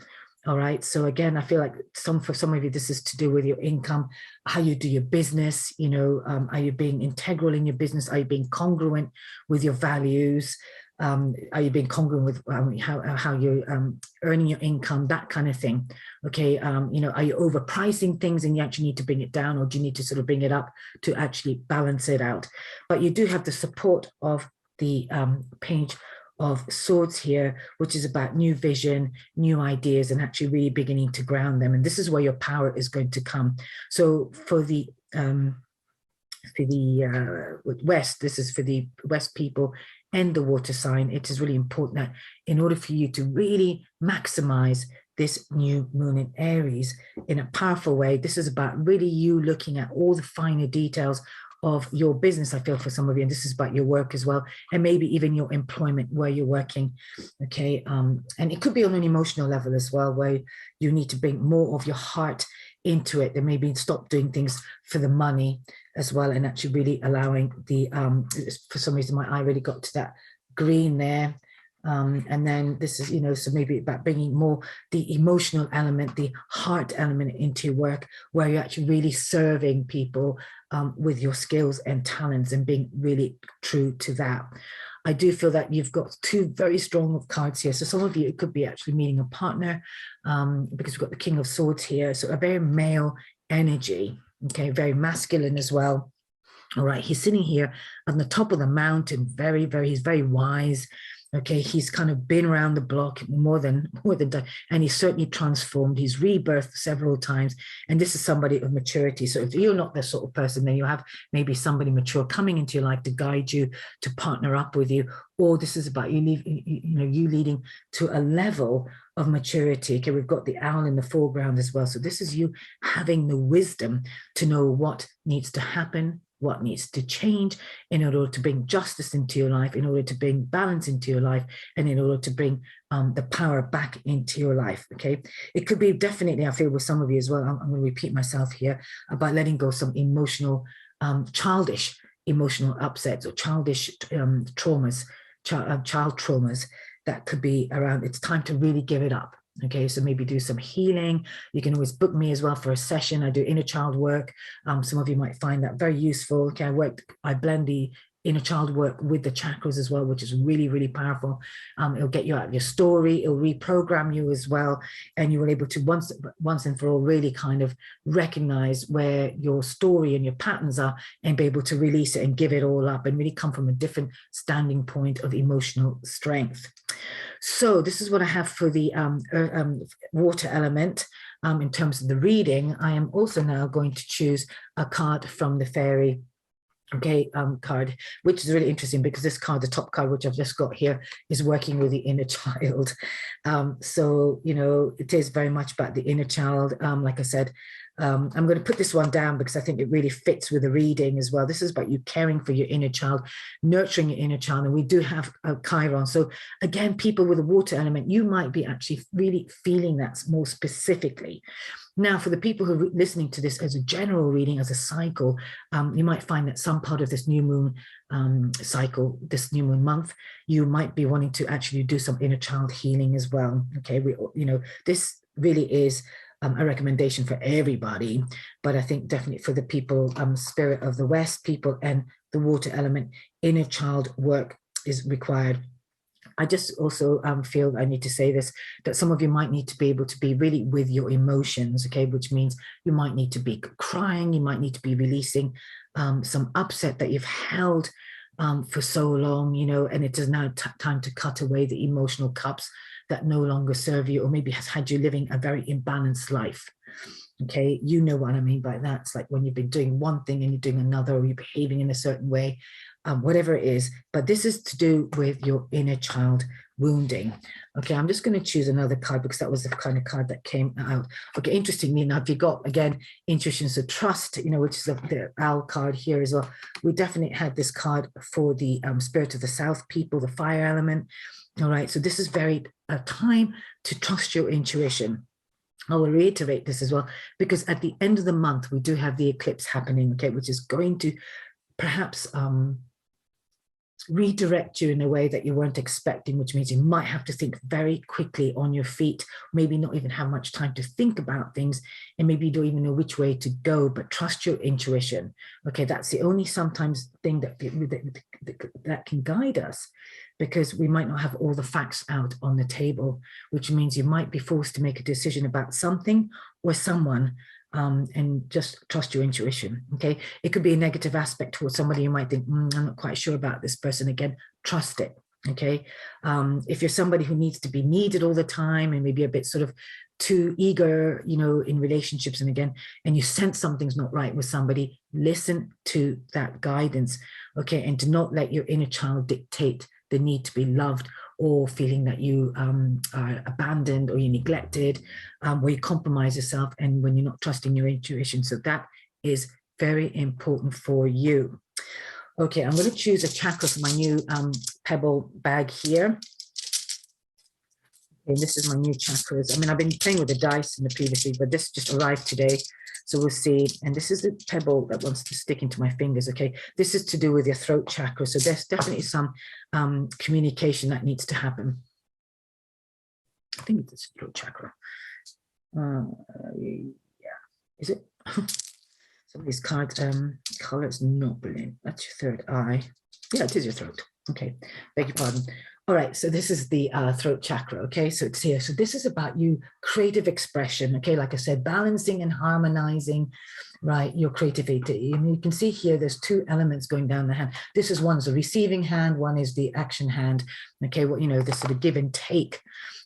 All right. So again, I feel like for some of you, this is to do with your income, how you do your business. You know, are you being integral in your business? Are you being congruent with your values? Are you being congruent with how you're earning your income, that kind of thing? Okay. You know, are you overpricing things and you actually need to bring it down, or do you need to sort of bring it up to actually balance it out? But you do have the support of the Page of Swords here, which is about new vision, new ideas, and actually really beginning to ground them. And this is where your power is going to come. So for the West, this is for the West people and the water sign. It is really important that in order for you to really maximize this new moon in Aries in a powerful way, this is about really you looking at all the finer details of your business, I feel, for some of you, and this is about your work as well, and maybe even your employment where you're working. Okay, and it could be on an emotional level as well, where you need to bring more of your heart into it, and maybe stop doing things for the money as well, and actually really allowing the for some reason my eye really got to that green there. And then this is, you know, so maybe about bringing more the emotional element, the heart element into your work, where you're actually really serving people with your skills and talents and being really true to that. I do feel that you've got two very strong cards here. So some of you, it could be actually meeting a partner because we've got the King of Swords here. So a very male energy, okay, very masculine as well. All right, he's sitting here on the top of the mountain, he's very wise. Okay, he's kind of been around the block more than done, and he's certainly transformed. He's rebirthed several times, and this is somebody of maturity. So if you're not the sort of person, then you have maybe somebody mature coming into your life to guide you, to partner up with you, or this is about you leading to a level of maturity. Okay, we've got the owl in the foreground as well. So this is you having the wisdom to know what needs to happen, what needs to change in order to bring justice into your life, in order to bring balance into your life, and in order to bring the power back into your life. Okay, it could be definitely, I feel, with some of you as well, I'm going to repeat myself here, about letting go some emotional, childish emotional upsets or childish traumas, child traumas that could be around. It's time to really give it up. Okay, so maybe do some healing. You can always book me as well for a session. I do inner child work. Some of you might find that very useful. Okay, I blend the inner child work with the chakras as well, which is really, really powerful. It'll get you out of your story. It'll reprogram you as well. And you will able to once and for all really kind of recognize where your story and your patterns are, and be able to release it and give it all up and really come from a different standing point of emotional strength. So this is what I have for the water element. In terms of the reading, I am also now going to choose a card from the fairy card, which is really interesting because this card, the top card, which I've just got here, is working with the inner child. So, you know, it is very much about the inner child. Like I said, I'm going to put this one down because I think it really fits with the reading as well. This is about you caring for your inner child, nurturing your inner child. And we do have a Chiron. So again, people with a water element, you might be actually really feeling that more specifically. Now, for the people who are listening to this as a general reading, as a cycle, you might find that some part of this new moon cycle, this new moon month, you might be wanting to actually do some inner child healing as well. Okay, this really is a recommendation for everybody, but I think definitely for the people, spirit of the West people and the water element, inner child work is required. I just also feel I need to say this, that some of you might need to be able to be really with your emotions, okay, which means you might need to be crying, you might need to be releasing some upset that you've held for so long, you know, and it is now time to cut away the emotional cups that no longer serve you, or maybe has had you living a very imbalanced life. Okay, you know what I mean by that. It's like when you've been doing one thing and you're doing another, or you're behaving in a certain way, whatever it is. But this is to do with your inner child wounding. Okay, I'm just going to choose another card because that was the kind of card that came out. Okay, interestingly enough, you got, again, intuition, so trust, you know, which is the owl card here as well. We definitely had this card for the spirit of the South people, the fire element. All right, so this is very a time to trust your intuition. I will reiterate this as well, because at the end of the month, we do have the eclipse happening, okay, which is going to perhaps redirect you in a way that you weren't expecting, which means you might have to think very quickly on your feet, maybe not even have much time to think about things, and maybe you don't even know which way to go, but trust your intuition. Okay, that's the only sometimes thing that can guide us, because we might not have all the facts out on the table, which means you might be forced to make a decision about something or someone, and just trust your intuition. Okay, it could be a negative aspect towards somebody. You might think, I'm not quite sure about this person. Again, trust it. Okay, if you're somebody who needs to be needed all the time and maybe a bit sort of too eager, you know, in relationships, and again, and you sense something's not right with somebody, listen to that guidance. Okay, and do not let your inner child dictate the need to be loved, or feeling that you are abandoned or you're neglected, where you compromise yourself and when you're not trusting your intuition. So that is very important for you. Okay, I'm going to choose a chakra for my new pebble bag here. Okay, this is my new chakras. I mean, I've been playing with the dice in the previous week, but this just arrived today. So we'll see. And this is the pebble that wants to stick into my fingers. Okay, this is to do with your throat chakra. So there's definitely some communication that needs to happen. I think it's throat chakra. Yeah, is it? Some of these cards, color is not brilliant. That's your third eye. Yeah, it is your throat. Okay, beg your pardon. All right, so this is the throat chakra, okay? So it's here. So this is about you, creative expression, okay? Like I said, balancing and harmonizing, right, your creativity. And you can see here, there's two elements going down the hand. This is one's the receiving hand, one is the action hand, okay? Well, you know, this sort of give and take.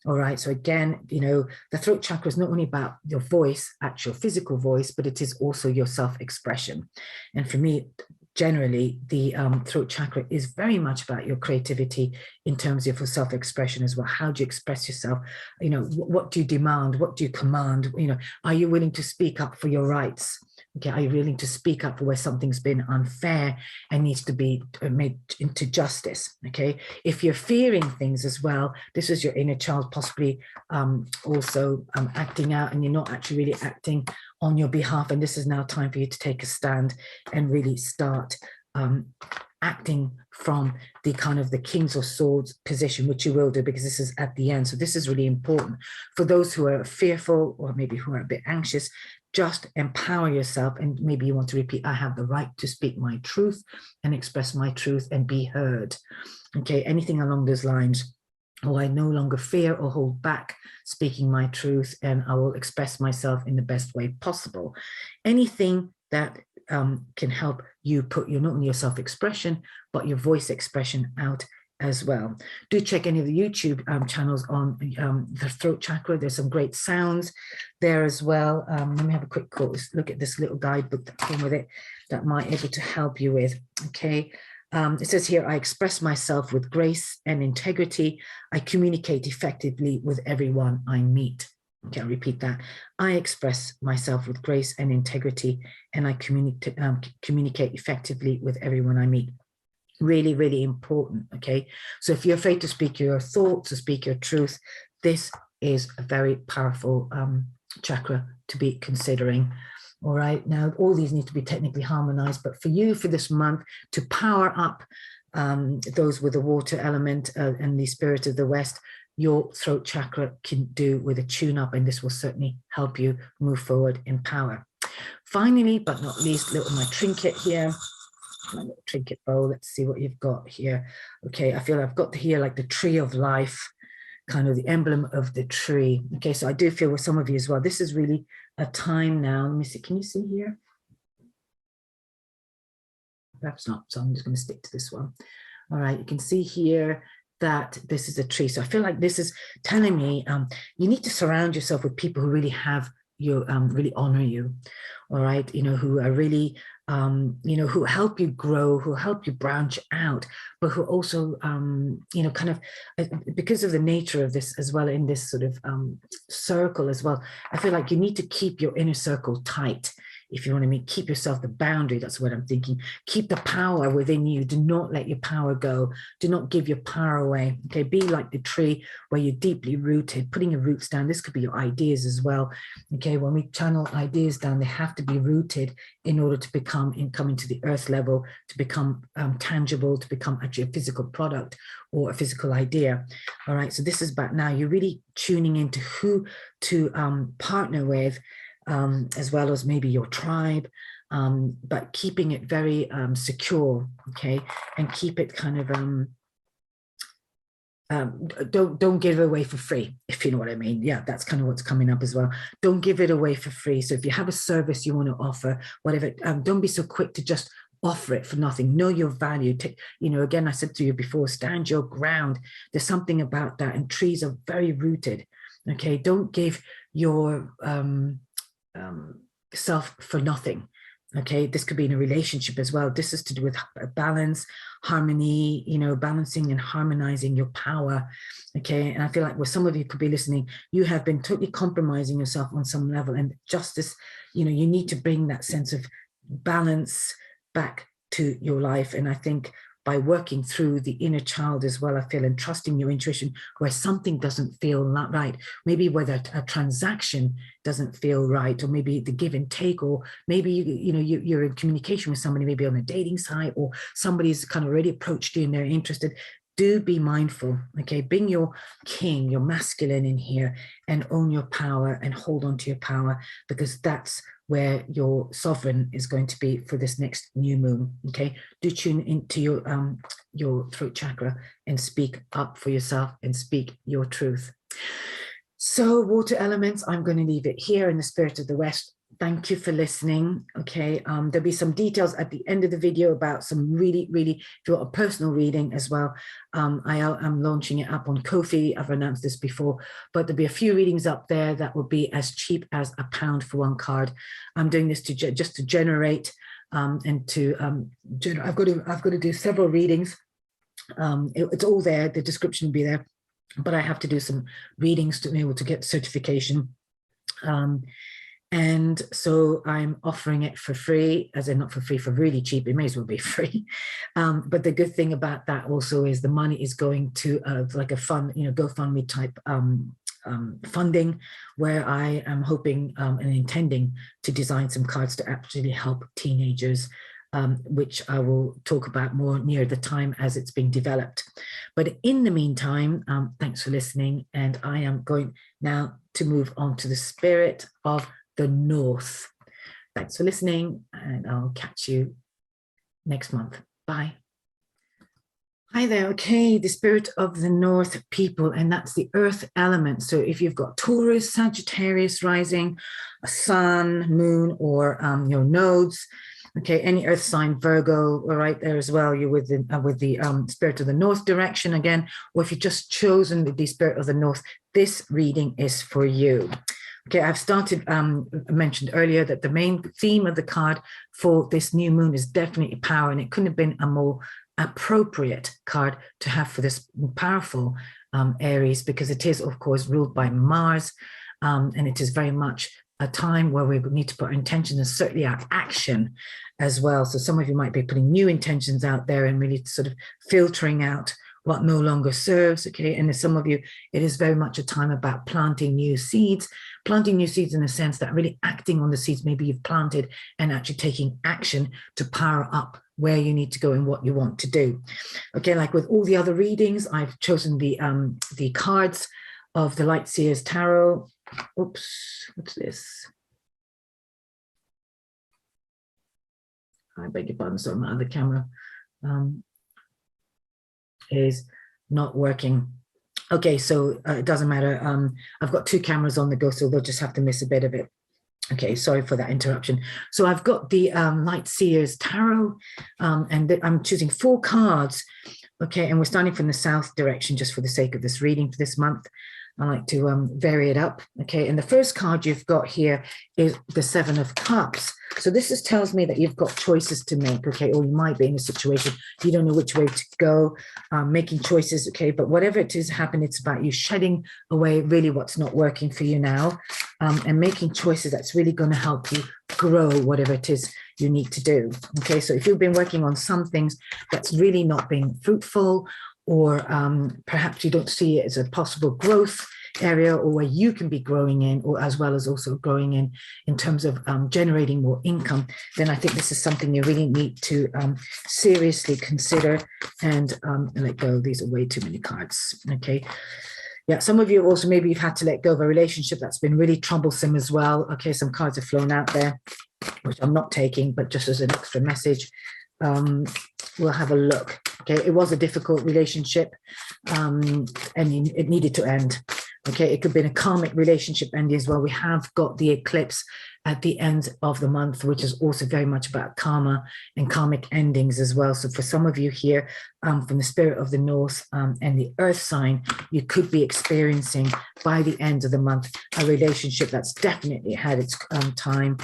All right, so again, you know, the throat chakra is not only about your voice, actual physical voice, but it is also your self-expression. And for me, generally, the throat chakra is very much about your creativity in terms of your self-expression as well. How do you express yourself? You know, what do you demand? What do you command? You know, are you willing to speak up for your rights? Okay, are you willing to speak up for where something's been unfair and needs to be made into justice? Okay, if you're fearing things as well, this is your inner child possibly also acting out, and you're not actually really acting on your behalf. And this is now time for you to take a stand and really start acting from the kind of the kings or swords position, which you will do, because this is at the end. So this is really important for those who are fearful, or maybe who are a bit anxious. Just empower yourself, and maybe you want to repeat, I have the right to speak my truth and express my truth and be heard. Okay, anything along those lines. Oh, I no longer fear or hold back speaking my truth, and I will express myself in the best way possible. Anything that can help you put your, not only your self-expression, but your voice expression out as well. Do check any of the YouTube channels on the throat chakra. There's some great sounds there as well. Let me have a quick look at this little guidebook that came with it that might be able to help you with. Okay. It says here, I express myself with grace and integrity. I communicate effectively with everyone I meet. Okay, I'll repeat that. I express myself with grace and integrity, and I communicate effectively with everyone I meet. Really, really important, okay? So if you're afraid to speak your thoughts or speak your truth, this is a very powerful chakra to be considering. All right, now all these need to be technically harmonized, but for you, for this month, to power up those with the water element and the spirit of the West, your throat chakra can do with a tune-up, and this will certainly help you move forward in power. Finally, but not least, my trinket here. My little trinket bowl. Let's see what you've got here. Okay, I feel I've got here like the tree of life, kind of the emblem of the tree. Okay, so I do feel with some of you as well, this is really a time now. Let me see, can you see here? Perhaps not, so I'm just going to stick to this one. All right, you can see here that this is a tree. So I feel like this is telling me you need to surround yourself with people who really have you, really honor you, all right, who are really, who help you grow, who help you branch out, but who also, kind of, because of the nature of this as well, in this sort of circle as well, I feel like you need to keep your inner circle tight. If you want to keep yourself the boundary, that's what I'm thinking. Keep the power within you. Do not let your power go. Do not give your power away. Okay, be like the tree where you're deeply rooted, putting your roots down. This could be your ideas as well. Okay, when we channel ideas down, they have to be rooted in order to come into the earth level, to become tangible, to become actually a physical product or a physical idea. All right, so this is about now you're really tuning into who to partner with, as well as maybe your tribe, but keeping it very secure, okay, and keep it kind of don't give it away for free, if you know what I mean. Yeah, that's kind of what's coming up as well. Don't give it away for free. So if you have a service you want to offer, whatever, don't be so quick to just offer it for nothing. Know your value. Take, again, I said to you before, stand your ground. There's something about that, and trees are very rooted. Okay, don't give your self for nothing. Okay, this could be in a relationship as well. This is to do with balance, harmony, balancing and harmonizing your power. Okay, and I feel like, well, some of you could be listening, you have been totally compromising yourself on some level, and justice, you need to bring that sense of balance back to your life. And I think by working through the inner child as well, I feel, and trusting your intuition where something doesn't feel right, maybe whether a transaction doesn't feel right, or maybe the give and take, or maybe you're in communication with somebody, maybe on a dating site, or somebody's kind of already approached you and they're interested. Do be mindful, okay? Bring your king, your masculine in here, and own your power and hold on to your power, because that's where your sovereign is going to be for this next new moon. Okay, do tune into your throat chakra and speak up for yourself and speak your truth. So water elements, I'm going to leave it here in the spirit of the West. Thank you for listening. Okay, there'll be some details at the end of the video about some really, if you want a personal reading as well. I am launching it up on Ko-fi. I've announced this before, but there'll be a few readings up there that will be as cheap as £1 for one card. I'm doing this to just to generate and to I've got to do several readings. It's all there. The description will be there, but I have to do some readings to be able to get certification. And so I'm offering it for free, as in not for free, for really cheap. It may as well be free. But the good thing about that also is the money is going to like a fund, GoFundMe type funding, where I am hoping and intending to design some cards to actually help teenagers, which I will talk about more near the time as it's being developed. But in the meantime, thanks for listening. And I am going now to move on to the spirit of the North. Thanks for listening, and I'll catch you next month. Bye. Hi there. Okay, the spirit of the North people, and that's the earth element. So if you've got Taurus, Sagittarius rising, a sun, moon, or your nodes, okay, any earth sign, Virgo, all right there as well. You're with the spirit of the North direction again, or if you've just chosen the spirit of the North, this reading is for you. Okay, I've started, mentioned earlier that the main theme of the card for this new moon is definitely power, and it couldn't have been a more appropriate card to have for this powerful Aries, because it is, of course, ruled by Mars, and it is very much a time where we need to put our intention and certainly our action as well. So some of you might be putting new intentions out there and really sort of filtering out what no longer serves, okay? And some of you, it is very much a time about planting new seeds in a sense that really acting on the seeds maybe you've planted and actually taking action to power up where you need to go and what you want to do. Okay, like with all the other readings, I've chosen the cards of the Light Seers Tarot. Oops, what's this? I beg your pardon, sorry, my other camera is not working. Okay, so it doesn't matter. I've got two cameras on the go, so they'll just have to miss a bit of it. Okay, sorry for that interruption. So I've got the Light Seers Tarot, and I'm choosing 4 cards, Okay, and we're starting from the south direction just for the sake of this reading for this month. I like to vary it up. Okay, and the first card you've got here is the Seven of Cups. So this tells me that you've got choices to make, okay, or you might be in a situation you don't know which way to go, making choices, okay, but whatever it is happening, it's about you shedding away really what's not working for you now, and making choices that's really going to help you grow whatever it is you need to do. Okay, so if you've been working on some things that's really not been fruitful, or perhaps you don't see it as a possible growth area, or where you can be growing in, or as well as also growing in terms of generating more income, then I think this is something you really need to seriously consider and let go. These are way too many cards. Okay. Yeah, some of you also, maybe you've had to let go of a relationship that's been really troublesome as well. Okay, some cards have flown out there, which I'm not taking, but just as an extra message. We'll have a look. Okay, it was a difficult relationship, and it needed to end. Okay, it could have been a karmic relationship ending as well. We have got the eclipse at the end of the month, which is also very much about karma and karmic endings as well. So for some of you here, from the spirit of the north and the earth sign, you could be experiencing by the end of the month a relationship that's definitely had its time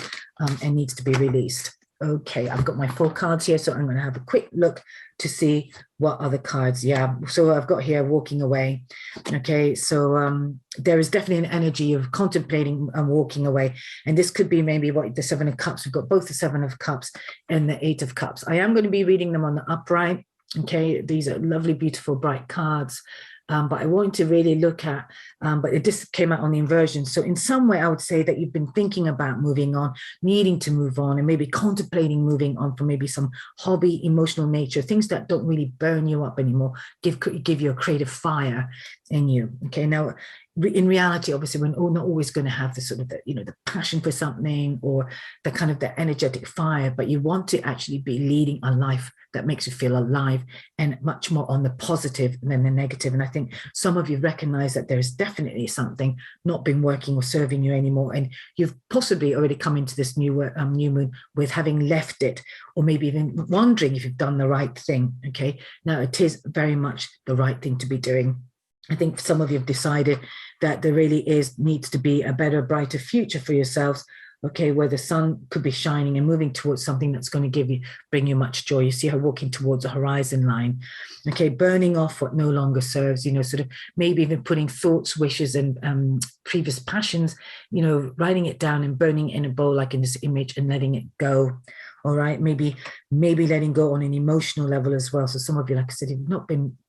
and needs to be released. Okay, I've got my 4 cards here, so I'm going to have a quick look to see what other cards. Yeah, so I've got here walking away. Okay, so there is definitely an energy of contemplating and walking away, and this could be maybe what the 7 of Cups. We've got both the 7 of Cups and the 8 of Cups. I am going to be reading them on the upright. Okay, these are lovely, beautiful, bright cards. But I want to really look at, but it just came out on the inversion. So in some way, I would say that you've been thinking about moving on, needing to move on, and maybe contemplating moving on for maybe some hobby, emotional nature, things that don't really burn you up anymore, give you a creative fire in you. Okay, now in reality, obviously, we're not always going to have the sort of the passion for something or the kind of the energetic fire, but you want to actually be leading a life that makes you feel alive and much more on the positive than the negative. And I think some of you recognize that there's definitely something not been working or serving you anymore, and you've possibly already come into this new moon with having left it, or maybe even wondering if you've done the right thing. Okay, now it is very much the right thing to be doing. I think some of you have decided that there really needs to be a better, brighter future for yourselves. Okay, where the sun could be shining and moving towards something that's going to bring you much joy. You see her walking towards a horizon line. Okay, burning off what no longer serves, sort of maybe even putting thoughts, wishes, and previous passions, writing it down and burning it in a bowl, like in this image, and letting it go. All right, maybe letting go on an emotional level as well. So some of you, like I said,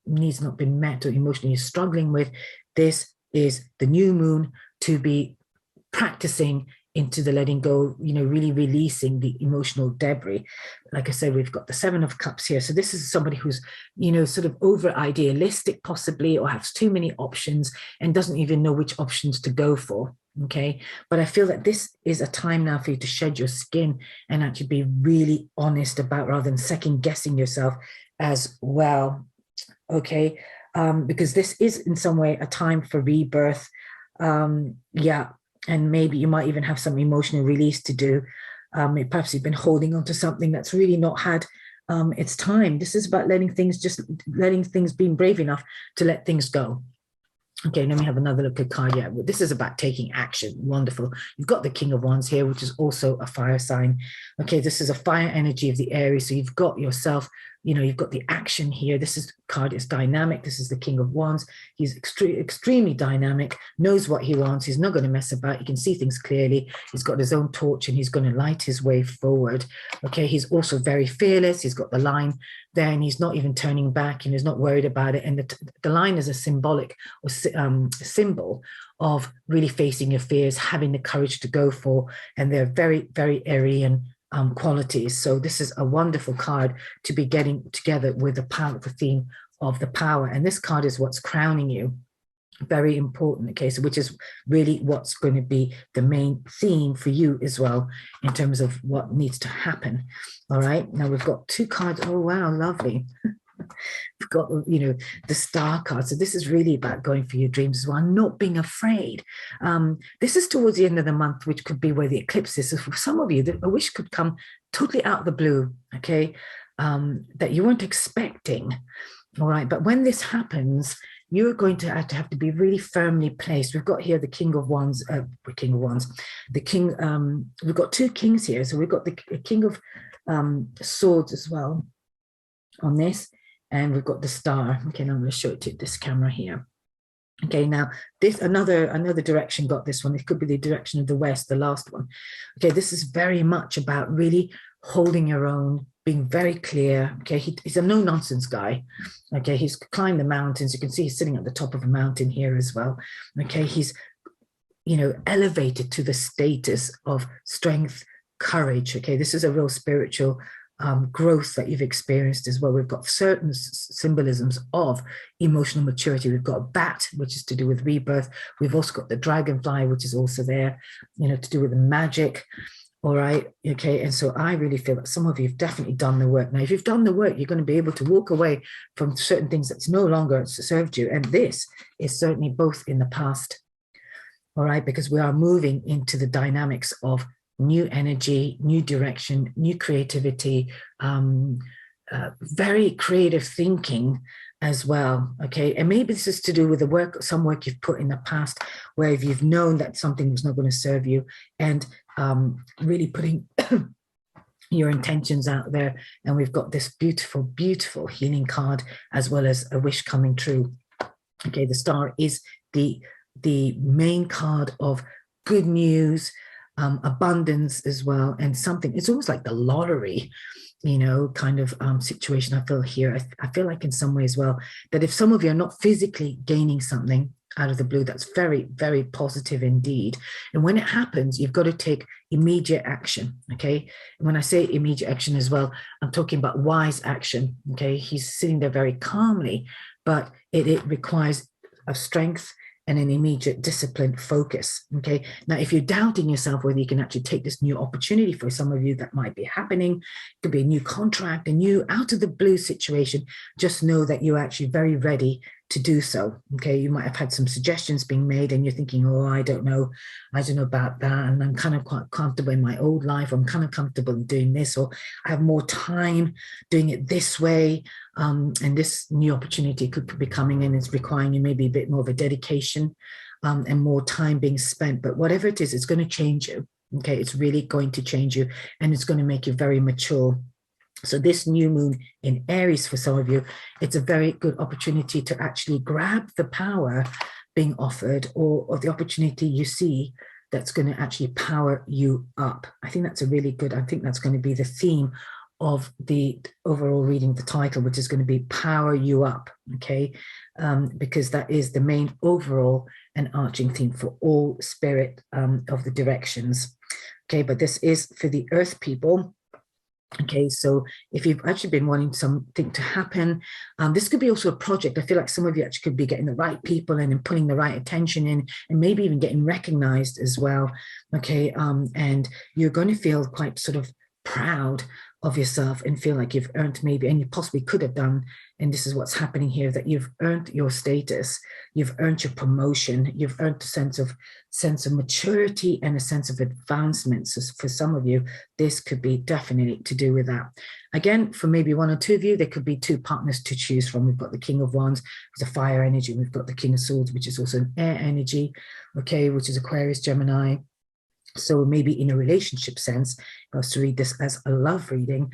needs not been met or emotionally you're struggling with. This is the new moon to be practicing into the letting go, really releasing the emotional debris. Like I said, we've got the 7 of Cups here. So this is somebody who's, sort of over idealistic possibly, or has too many options and doesn't even know which options to go for. Okay. But I feel that this is a time now for you to shed your skin and actually be really honest about, rather than second guessing yourself as well. Okay. Because this is in some way a time for rebirth. Yeah. And maybe you might even have some emotional release to do. Perhaps you've been holding on to something that's really not had its time. This is about letting things, being brave enough to let things go. Okay, let me have another look at card. Yeah, this is about taking action. Wonderful. You've got the King of Wands here, which is also a fire sign. Okay, this is a fire energy of the Aries. So you've got yourself, you've got the action here. This card is dynamic. This is the King of Wands. He's extremely dynamic, knows what he wants. He's not going to mess about. He can see things clearly. He's got his own torch and he's going to light his way forward. Okay, he's also very fearless. He's got the line there and he's not even turning back and he's not worried about it. And the line is a symbolic or symbol of really facing your fears, having the courage to go for, and they're very, very Aryan qualities. So this is a wonderful card to be getting together with the theme of the power. And this card is what's crowning you. Very important, okay, so which is really what's going to be the main theme for you as well in terms of what needs to happen. All right, now we've got 2 cards. Oh wow, lovely. We've got the Star card. So this is really about going for your dreams as well, not being afraid. This is towards the end of the month, which could be where the eclipse is. So for some of you, a wish could come totally out of the blue, okay, that you weren't expecting. All right, but when this happens, you're going to have to be really firmly placed. We've got here the King of Wands, the King, we've got two kings here. So we've got the King of Swords as well on this, and we've got the Star. Okay, now I'm going to show it to this camera here. Okay, now this another direction got this one. It could be the direction of the West, the last one. Okay, this is very much about really holding your own, being very clear. Okay, he's a no-nonsense guy. Okay, he's climbed the mountains. You can see he's sitting at the top of a mountain here as well. Okay, he's, you know, elevated to the status of strength, courage. Okay, this is a real spiritual growth that you've experienced as well. We've got certain symbolisms of emotional maturity. We've got a bat, which is to do with rebirth. We've also got the dragonfly, which is also there, you know, to do with the magic. All right. Okay. And so I really feel that some of you have definitely done the work. Now, if you've done the work, you're going to be able to walk away from certain things that's no longer served you. And this is certainly both in the past. All right. Because we are moving into the dynamics of new energy, new direction, new creativity, very creative thinking as well. Okay. And maybe this is to do with the work, some work you've put in the past where you've known that something was not going to serve you, and really putting your intentions out there. And we've got this beautiful, beautiful healing card, as well as a wish coming true. Okay. The Star is the main card of good news, abundance as well, and something, it's almost like the lottery, you know, kind of situation I feel here. I feel like in some way as well, that if some of you are not physically gaining something out of the blue, that's very, very positive indeed. And when it happens, you've got to take immediate action. Okay. And when I say immediate action as well, I'm talking about wise action. Okay. He's sitting there very calmly, but it requires a strength and an immediate disciplined focus. Okay. Now, if you're doubting yourself whether you can actually take this new opportunity, for some of you that might be happening, it could be a new contract, a new out of the blue situation, just know that you're actually very ready to do so. Okay. You might have had some suggestions being made and you're thinking, oh, I don't know about that. And I'm kind of quite comfortable in my old life. I'm kind of comfortable in doing this, or I have more time doing it this way. And this new opportunity could be coming in. It's requiring you maybe a bit more of a dedication and more time being spent. But whatever it is, it's going to change you. Okay. It's really going to change you, and it's going to make you very mature. So this new moon in Aries, for some of you, it's a very good opportunity to actually grab the power being offered, or the opportunity you see that's going to actually power you up. I think that's a really good, I think that's going to be the theme of the overall reading, the title, which is going to be Power You Up, okay? Because that is the main overall and arching theme for all spirit of the directions. Okay, but this is for the Earth people. Okay, so if you've actually been wanting something to happen, this could be also a project. I feel like some of you actually could be getting the right people in and putting the right attention in, and maybe even getting recognized as well. Okay, and you're going to feel quite sort of proud of yourself and feel like you've earned maybe, and you possibly could have done, and this is what's happening here, that you've earned your status, you've earned your promotion, you've earned a sense of maturity and a sense of advancement. So for some of you, this could be definitely to do with that. Again, for maybe one or two of you, there could be two partners to choose from. We've got the King of Wands, which is a fire energy. We've got the King of Swords, which is also an air energy, okay, which is Aquarius, Gemini. So maybe in a relationship sense, if I was to read this as a love reading,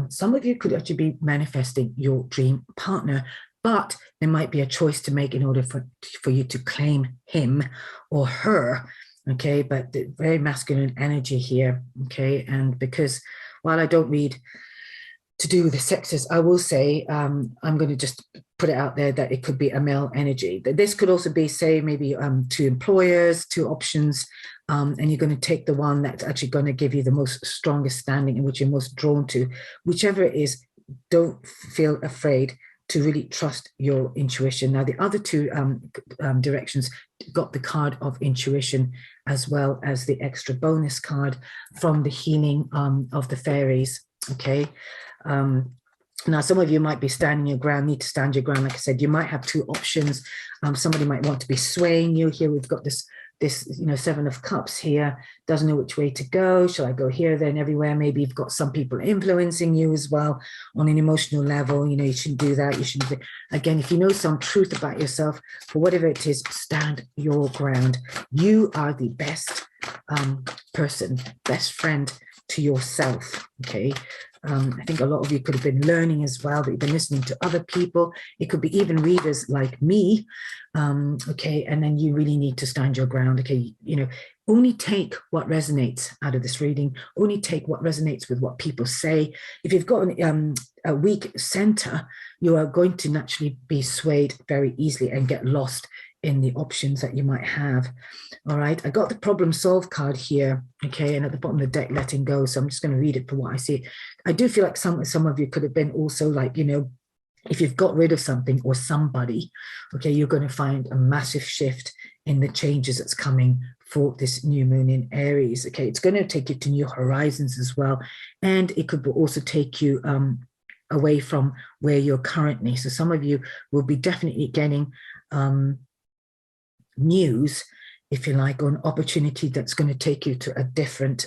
some of you could actually be manifesting your dream partner, but there might be a choice to make in order for you to claim him or her, okay? But the very masculine energy here, okay? And because while I don't read to do with the sexes, I will say, I'm going to just put it out there that it could be a male energy. This could also be, say, maybe two employers, two options, and you're going to take the one that's actually going to give you the most strongest standing and which you're most drawn to. Whichever it is, don't feel afraid to really trust your intuition. Now, the other two directions got the card of intuition, as well as the extra bonus card from the healing of the fairies, okay? Now, some of you might be standing your ground, need to stand your ground. Like I said, you might have two options. Somebody might want to be swaying you. Here we've got this this, you know, Seven of Cups here, doesn't know which way to go. Shall I go here, then everywhere? Maybe you've got some people influencing you as well on an emotional level. You know, you shouldn't do that. You shouldn't do. Again, if you know some truth about yourself, for whatever it is, stand your ground. You are the best person, best friend to yourself. Okay. I think a lot of you could have been learning as well, that you've been listening to other people. It could be even readers like me. Okay. And then you really need to stand your ground. Okay. You know, only take what resonates out of this reading. Only take what resonates with what people say. If you've got a weak center, you are going to naturally be swayed very easily and get lost in the options that you might have. All right, I got the problem solve card here, okay, and at the bottom of the deck, letting go. So I'm just going to read it for what I see. I do feel like some of you could have been also like, you know, if you've got rid of something or somebody, okay, you're going to find a massive shift in the changes that's coming for this new moon in Aries. Okay, it's going to take you to new horizons as well, and it could also take you away from where you're currently. So some of you will be definitely getting news, if you like, or an opportunity that's going to take you to a different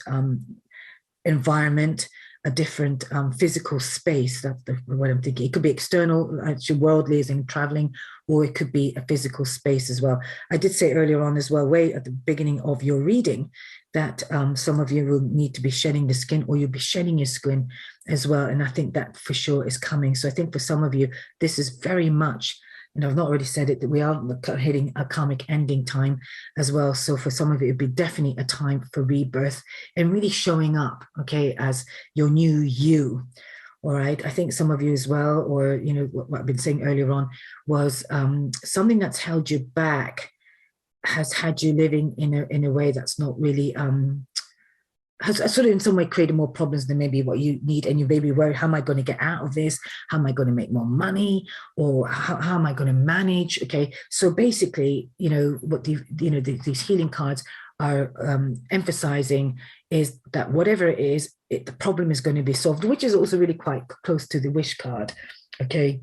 environment, a different physical space. That's what I'm thinking. It could be external, actually worldly, as in traveling, or it could be a physical space as well. I did say earlier on as well, way at the beginning of your reading, that some of you will need to be shedding the skin, or you'll be shedding your skin as well. And I think that for sure is coming. So I think for some of you, this is very much, and I've not already said it, that we are hitting a karmic ending time as well. So for some of you, it'd be definitely a time for rebirth and really showing up, okay, as your new you. All right. I think some of you as well, or, you know, what I've been saying earlier on was something that's held you back has had you living in a way that's not really has sort of in some way created more problems than maybe what you need, and you may be worried, how am I going to get out of this? How am I going to make more money? Or how am I going to manage? Okay, so basically, you know, what these healing cards are emphasizing is that whatever it is, the problem is going to be solved, which is also really quite close to the wish card. Okay,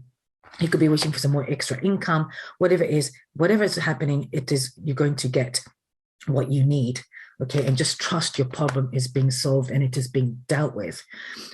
you could be wishing for some more extra income, whatever it is, whatever is happening, you're going to get what you need. Okay, and just trust your problem is being solved and it is being dealt with.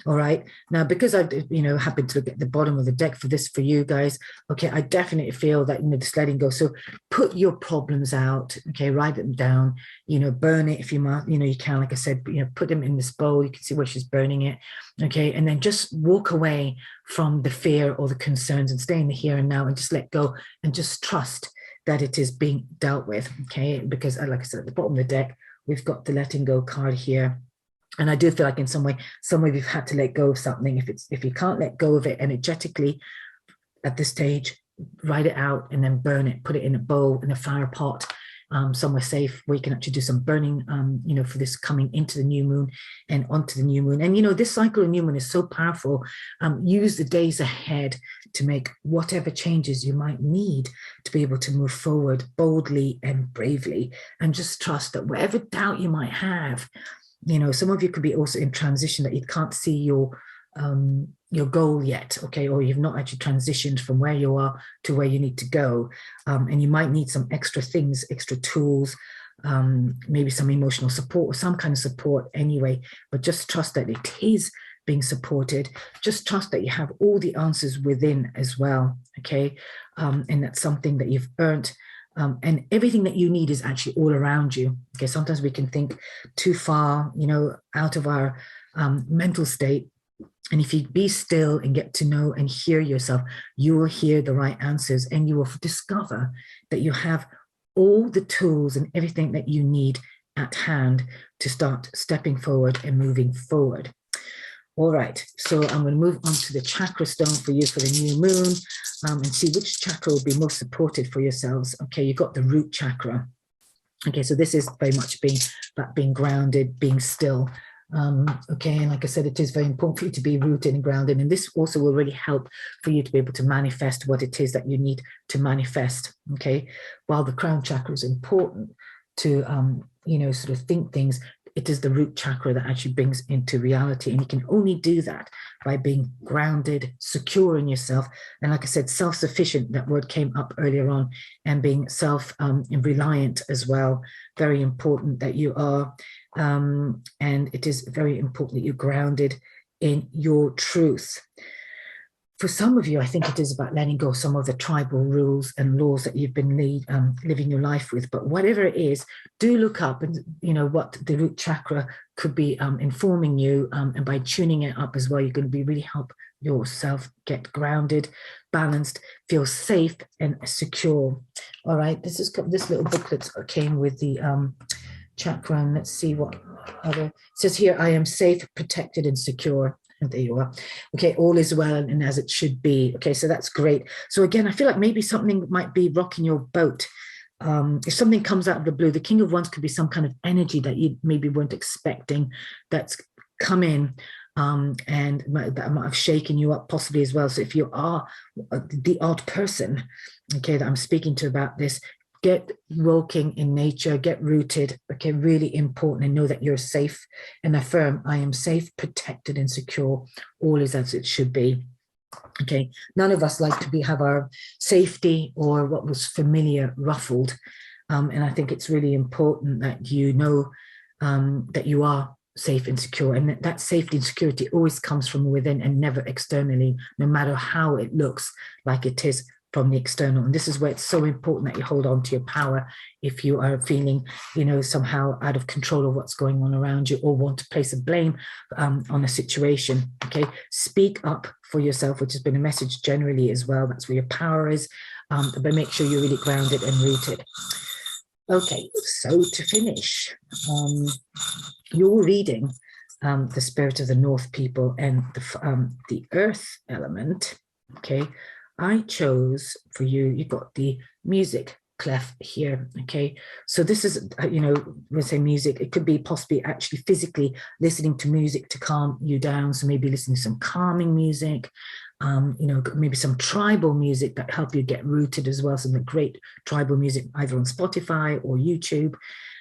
All right. Now, because I've, you know, happened to look at the bottom of the deck for this for you guys, okay, I definitely feel that, you know, just letting go. So put your problems out, okay, write them down, you know, burn it if you must, you know, you can, like I said, you know, put them in this bowl. You can see where she's burning it. Okay, and then just walk away from the fear or the concerns and stay in the here and now and just let go and just trust that it is being dealt with. Okay, because like I said, at the bottom of the deck, we've got the letting go card here. And I do feel like in some way you've had to let go of something. If you can't let go of it energetically at this stage, write it out and then burn it, put it in a bowl, in a fire pot, somewhere safe where you can actually do some burning, you know, for this coming into the new moon and onto the new moon. And, you know, this cycle of new moon is so powerful. Use the days ahead to make whatever changes you might need to be able to move forward boldly and bravely, and just trust that whatever doubt you might have, you know, some of you could be also in transition, that you can't see your goal yet, okay, or you've not actually transitioned from where you are to where you need to go, and you might need some extra things, extra tools, maybe some emotional support or some kind of support anyway, but just trust that it is being supported. Just trust that you have all the answers within as well, okay, and that's something that you've earned. And everything that you need is actually all around you. Okay, sometimes we can think too far, you know, out of our mental state. And if you be still and get to know and hear yourself, you will hear the right answers, and you will discover that you have all the tools and everything that you need at hand to start stepping forward and moving forward. All right, so I'm going to move on to the chakra stone for you for the new moon, and see which chakra will be most supported for yourselves. Okay, you've got the root chakra. Okay, so this is very much being grounded, being still. Okay, and like I said, it is very important for you to be rooted and grounded, and this also will really help for you to be able to manifest what it is that you need to manifest. Okay, while the crown chakra is important to you know, sort of think things, it is the root chakra that actually brings into reality. And you can only do that by being grounded, secure in yourself. And like I said, self-sufficient, that word came up earlier on, and being self-reliant as well. Very important that you are. And it is very important that you're grounded in your truth. For some of you, I think it is about letting go of some of the tribal rules and laws that you've been living your life with. But whatever it is, do look up and what the root chakra could be informing you. And by tuning it up as well, you're going to be really help yourself get grounded, balanced, feel safe and secure. All right, this little booklet came with the chakra, and let's see what other it says here. I am safe, protected, and secure. And there you are. Okay, all is well and as it should be. Okay, so that's great. So again, I feel like maybe something might be rocking your boat. If something comes out of the blue, the King of Wands could be some kind of energy that you maybe weren't expecting that's come in, and that might have shaken you up possibly as well. So if you are the odd person, okay, that I'm speaking to about this, get walking in nature, get rooted, okay, really important, and know that you're safe, and affirm, I am safe, protected, and secure. All is as it should be. Okay, none of us like to have our safety or what was familiar ruffled. And I think it's really important that you know that you are safe and secure, and that safety and security always comes from within and never externally, no matter how it looks like it is from the external. And this is where it's so important that you hold on to your power if you are feeling, somehow out of control of what's going on around you, or want to place a blame on a situation. Okay, speak up for yourself, which has been a message generally as well. That's where your power is, but make sure you're really grounded and rooted. Okay, so to finish, your reading, the spirit of the North people and the earth element, okay, I chose for you, you got the music clef here, okay? So this is, when I say music, it could be possibly actually physically listening to music to calm you down. So maybe listening to some calming music, maybe some tribal music that help you get rooted as well. Some great tribal music, either on Spotify or YouTube.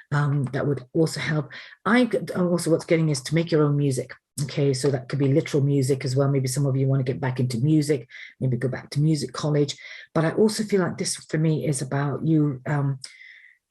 That would also help. Also what's getting is to make your own music. Okay, so that could be literal music as well. Maybe some of you want to get back into music, maybe go back to music college. But I also feel like this for me is about you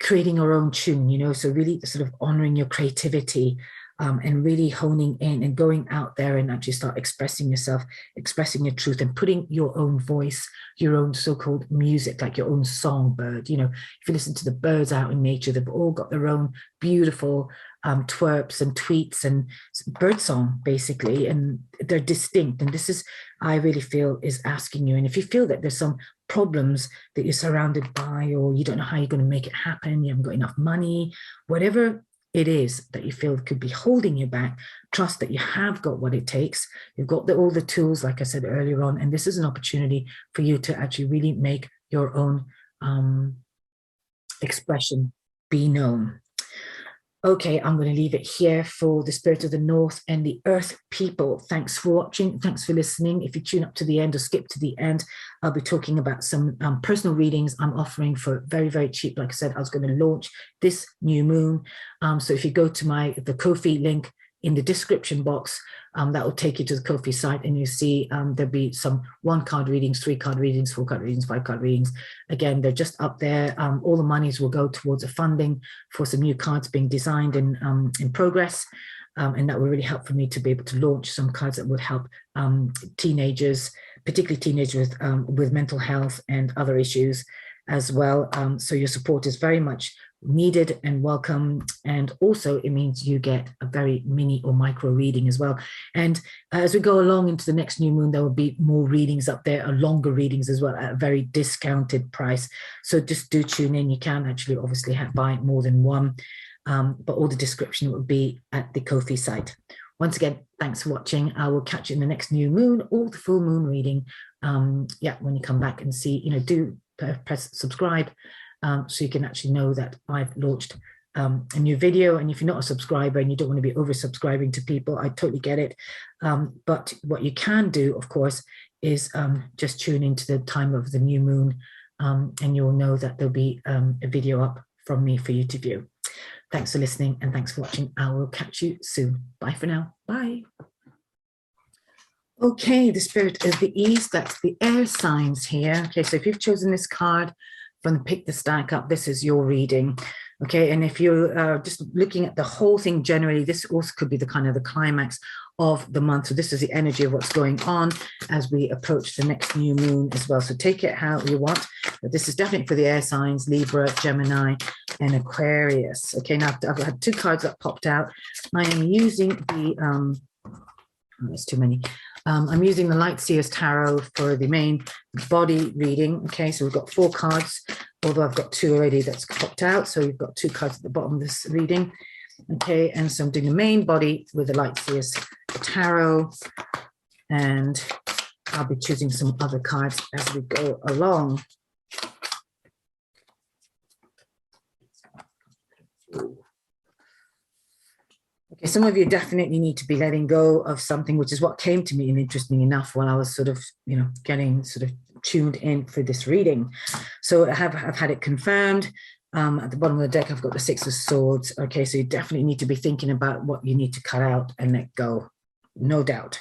creating your own tune, so really sort of honoring your creativity, and really honing in and going out there and actually start expressing yourself, expressing your truth, and putting your own voice, your own so-called music, like your own songbird. If you listen to the birds out in nature, they've all got their own beautiful twerps and tweets and bird song, basically, and they're distinct. And this is, I really feel, is asking you. And if you feel that there's some problems that you're surrounded by, or you don't know how you're going to make it happen, you haven't got enough money, whatever it is that you feel could be holding you back, trust that you have got what it takes. You've got all the tools, like I said earlier on, and this is an opportunity for you to actually really make your own expression be known. Okay, I'm going to leave it here for the spirit of the North and the earth people. Thanks for watching. Thanks for listening. If you tune up to the end or skip to the end, I'll be talking about some personal readings I'm offering for very, very cheap. Like I said, I was going to launch this new moon. So if you go to the Ko-fi link in the description box, that will take you to the Ko-fi site, and you see there'll be some 1-card readings, 3-card readings, 4-card readings, 5-card readings. Again, they're just up there. All the monies will go towards a funding for some new cards being designed and in progress. And that will really help for me to be able to launch some cards that would help teenagers, particularly teenagers with mental health and other issues as well. So your support is very much needed and welcome. And also it means you get a very mini or micro reading as well. And as we go along into the next new moon, there will be more readings up there, longer readings as well, at a very discounted price. So just do tune in. You can actually obviously buy more than one, but all the description will be at the Ko-fi site. Once again, thanks for watching. I will catch you in the next new moon or the full moon reading. When you come back and see, do press subscribe, so you can actually know that I've launched a new video. And if you're not a subscriber and you don't want to be over subscribing to people, I totally get it. But what you can do, of course, is just tune into the time of the new moon, and you'll know that there'll be a video up from me for you to view. Thanks for listening and thanks for watching. I will catch you soon. Bye for now. Bye. Okay, the spirit of the East, that's the air signs here. Okay, so if you've chosen this card from the Pick the Stack Up, this is your reading. Okay, and if you're just looking at the whole thing generally, this also could be the kind of the climax of the month. So this is the energy of what's going on as we approach the next new moon as well. So take it how you want, but this is definitely for the air signs, Libra, Gemini, and Aquarius. Okay, now I've had 2 cards that popped out. I am using the, oh, there's too many. I'm using the Light Seers Tarot for the main body reading. Okay, so we've got 4 cards, although I've got 2 already that's popped out. So we've got 2 cards at the bottom of this reading. Okay, and so I'm doing the main body with the Light Seers Tarot, and I'll be choosing some other cards as we go along. Okay, some of you definitely need to be letting go of something, which is what came to me, and interesting enough, while I was sort of, getting sort of tuned in for this reading. So I've had it confirmed. At the bottom of the deck, I've got the 6 of Swords. Okay, so you definitely need to be thinking about what you need to cut out and let go, no doubt.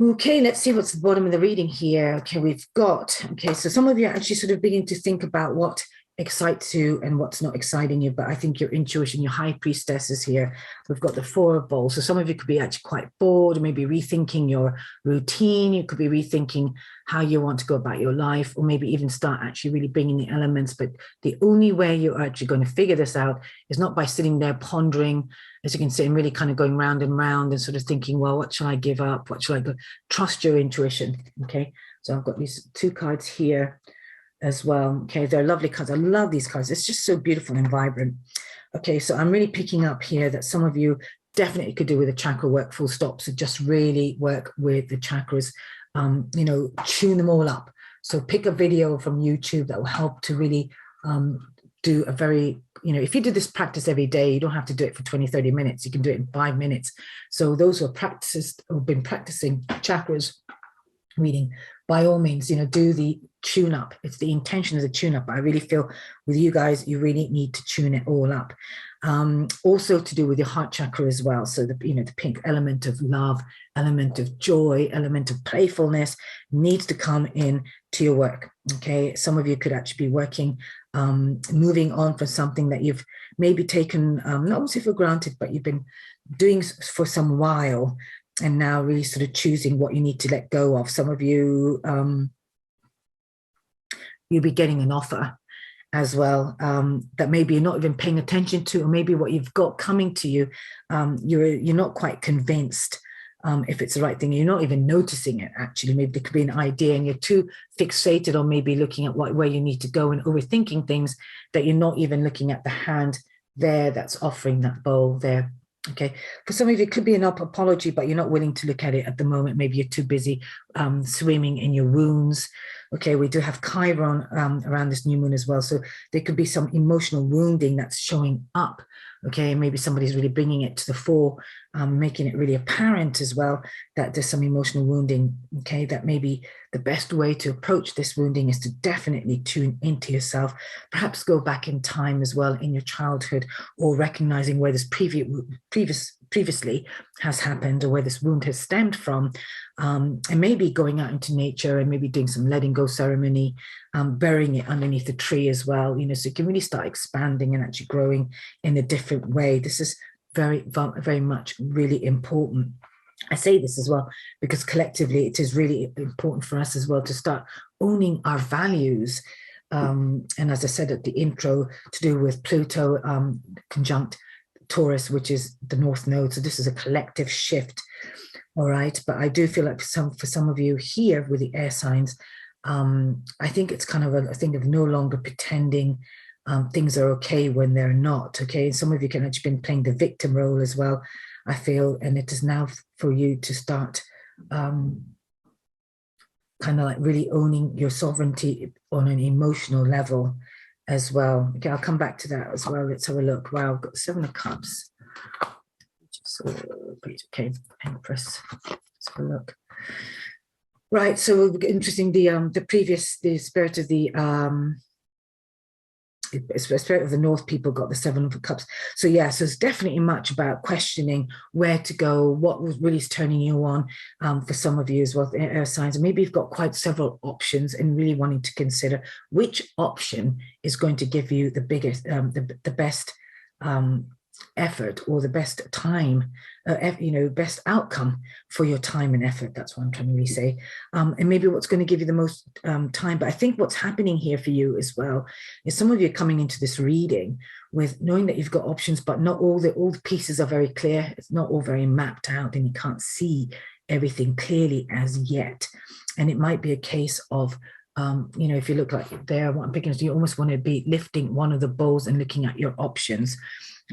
Okay, let's see what's at the bottom of the reading here. Okay, we've got, so some of you are actually sort of beginning to think about what excites you and what's not exciting you, but I think your intuition, your high priestess is here. We've got the 4 of Bowls. So some of you could be actually quite bored, maybe rethinking your routine. You could be rethinking how you want to go about your life, or maybe even start actually really bringing the elements. But the only way you're actually going to figure this out is not by sitting there pondering, as you can see, and really kind of going round and round and sort of thinking, well, what shall I give up? What shall I go? Trust your intuition. Okay, so I've got these 2 cards here as well. Okay, they're lovely cards. I love these cards. It's just so beautiful and vibrant. Okay, so I'm really picking up here that some of you definitely could do with a chakra work, full stop. So just really work with the chakras, tune them all up. So pick a video from YouTube that will help to really do a very, if you do this practice every day, you don't have to do it for 20, 30 minutes. You can do it in 5 minutes. So those who have been practicing chakras reading, by all means, do the tune up. It's the intention of the tune up. I really feel with you guys, you really need to tune it all up. Also to do with your heart chakra as well. So the pink element of love, element of joy, element of playfulness needs to come in to your work. Okay, some of you could actually be working, moving on from something that you've maybe taken, not obviously for granted, but you've been doing for some while, and now really sort of choosing what you need to let go of. Some of you, you'll be getting an offer as well, that maybe you're not even paying attention to, or maybe what you've got coming to you, you're not quite convinced if it's the right thing. You're not even noticing it, actually. Maybe there could be an idea and you're too fixated on maybe looking at where you need to go and overthinking things, that you're not even looking at the hand there that's offering that bowl there. Okay, for some of you, it could be an apology, but you're not willing to look at it at the moment. Maybe you're too busy swimming in your wounds. Okay, we do have Chiron around this new moon as well. So there could be some emotional wounding that's showing up. Okay, maybe somebody's really bringing it to the fore, making it really apparent as well that there's some emotional wounding. Okay, that maybe the best way to approach this wounding is to definitely tune into yourself. Perhaps go back in time as well in your childhood, or recognizing where this previously has happened, or where this wound has stemmed from, and maybe going out into nature and maybe doing some letting go ceremony, burying it underneath the tree as well, so you can really start expanding and actually growing in a different way. This is very, very much really important. I say this as well because collectively it is really important for us as well to start owning our values. And as I said at the intro, to do with Pluto conjunct Taurus, which is the North Node. So this is a collective shift. All right. But I do feel like for some of you here with the air signs, I think it's kind of a thing of no longer pretending things are okay when they're not. Okay. And some of you can actually been playing the victim role as well, I feel. And it is now for you to start kind of like really owning your sovereignty on an emotional level as well. Okay, I'll come back to that as well. Let's have a look. Wow, I've got 7 of Cups. Okay, Empress. Let's have a look. Right, so interesting. The spirit of the Spirit of the North people got the Seven of Cups. So yeah, so it's definitely much about questioning where to go, what was really turning you on, for some of you as well, air signs. And maybe you've got quite several options and really wanting to consider which option is going to give you the biggest, the best effort or the best time, best outcome for your time and effort. That's what I'm trying to really say. And maybe what's going to give you the most time. But I think what's happening here for you as well is some of you are coming into this reading with knowing that you've got options, but not all the pieces are very clear. It's not all very mapped out and you can't see everything clearly as yet. And it might be a case of if you look like there, what I'm picking is you almost want to be lifting one of the bowls and looking at your options.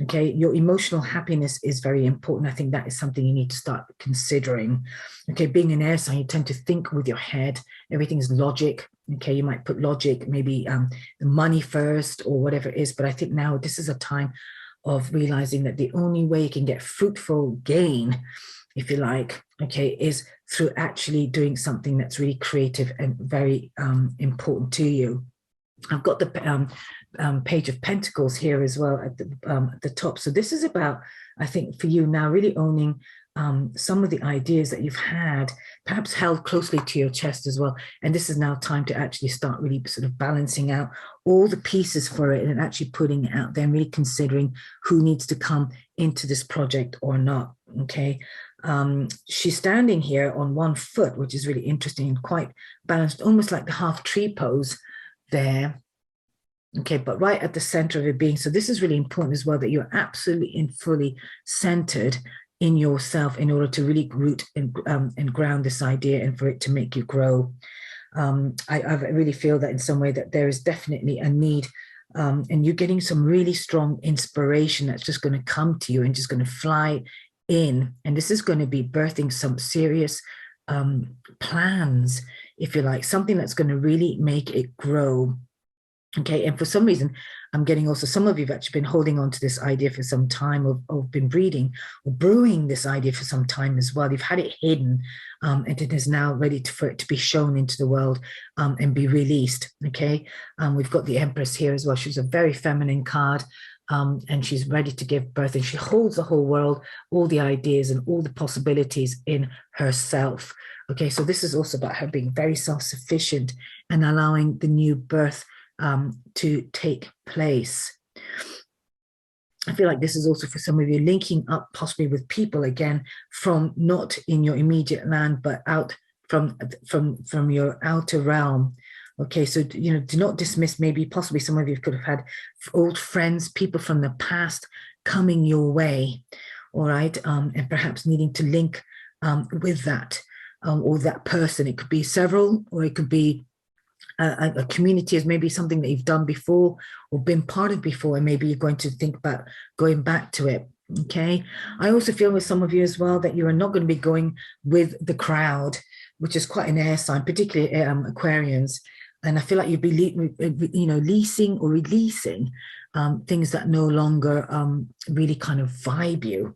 Okay, your emotional happiness is very important. I think that is something you need to start considering. Okay, being an air sign, you tend to think with your head. Everything is logic. Okay, you might put logic, maybe the money first or whatever it is. But I think now this is a time of realizing that the only way you can get fruitful gain, if you like, okay, is through actually doing something that's really creative and very important to you. I've got the Page of Pentacles here as well at the top. So this is about, I think, for you now really owning some of the ideas that you've had, perhaps held closely to your chest as well. And this is now time to actually start really sort of balancing out all the pieces for it and actually putting it out there and really considering who needs to come into this project or not. Okay. She's standing here on one foot, which is really interesting and quite balanced, almost like the half tree pose there. Okay, but right at the center of your being. So this is really important as well, that you're absolutely and fully centered in yourself in order to really root and ground this idea and for it to make you grow. I really feel that in some way that there is definitely a need and you're getting some really strong inspiration that's just going to come to you and just going to fly in. And this is going to be birthing some serious plans, if you like, something that's going to really make it grow. Okay, and for some reason, I'm getting also some of you have actually been holding on to this idea for some time, or been breeding or brewing this idea for some time as well. You've had it hidden, and it is now ready for it to be shown into the world and be released. Okay, we've got the Empress here as well. She's a very feminine card. And she's ready to give birth, and she holds the whole world, all the ideas and all the possibilities in herself. Okay, so this is also about her being very self-sufficient and allowing the new birth to take place. I feel like this is also for some of you linking up possibly with people again from not in your immediate land, but out from your outer realm. Okay, so, do not dismiss, maybe possibly some of you could have had old friends, people from the past coming your way, all right, and perhaps needing to link with that or that person. It could be several, or it could be a community as maybe something that you've done before or been part of before, and maybe you're going to think about going back to it. Okay, I also feel with some of you as well that you are not going to be going with the crowd, which is quite an air sign, particularly Aquarians. And I feel like you'd be, leasing or releasing things that no longer really kind of vibe you.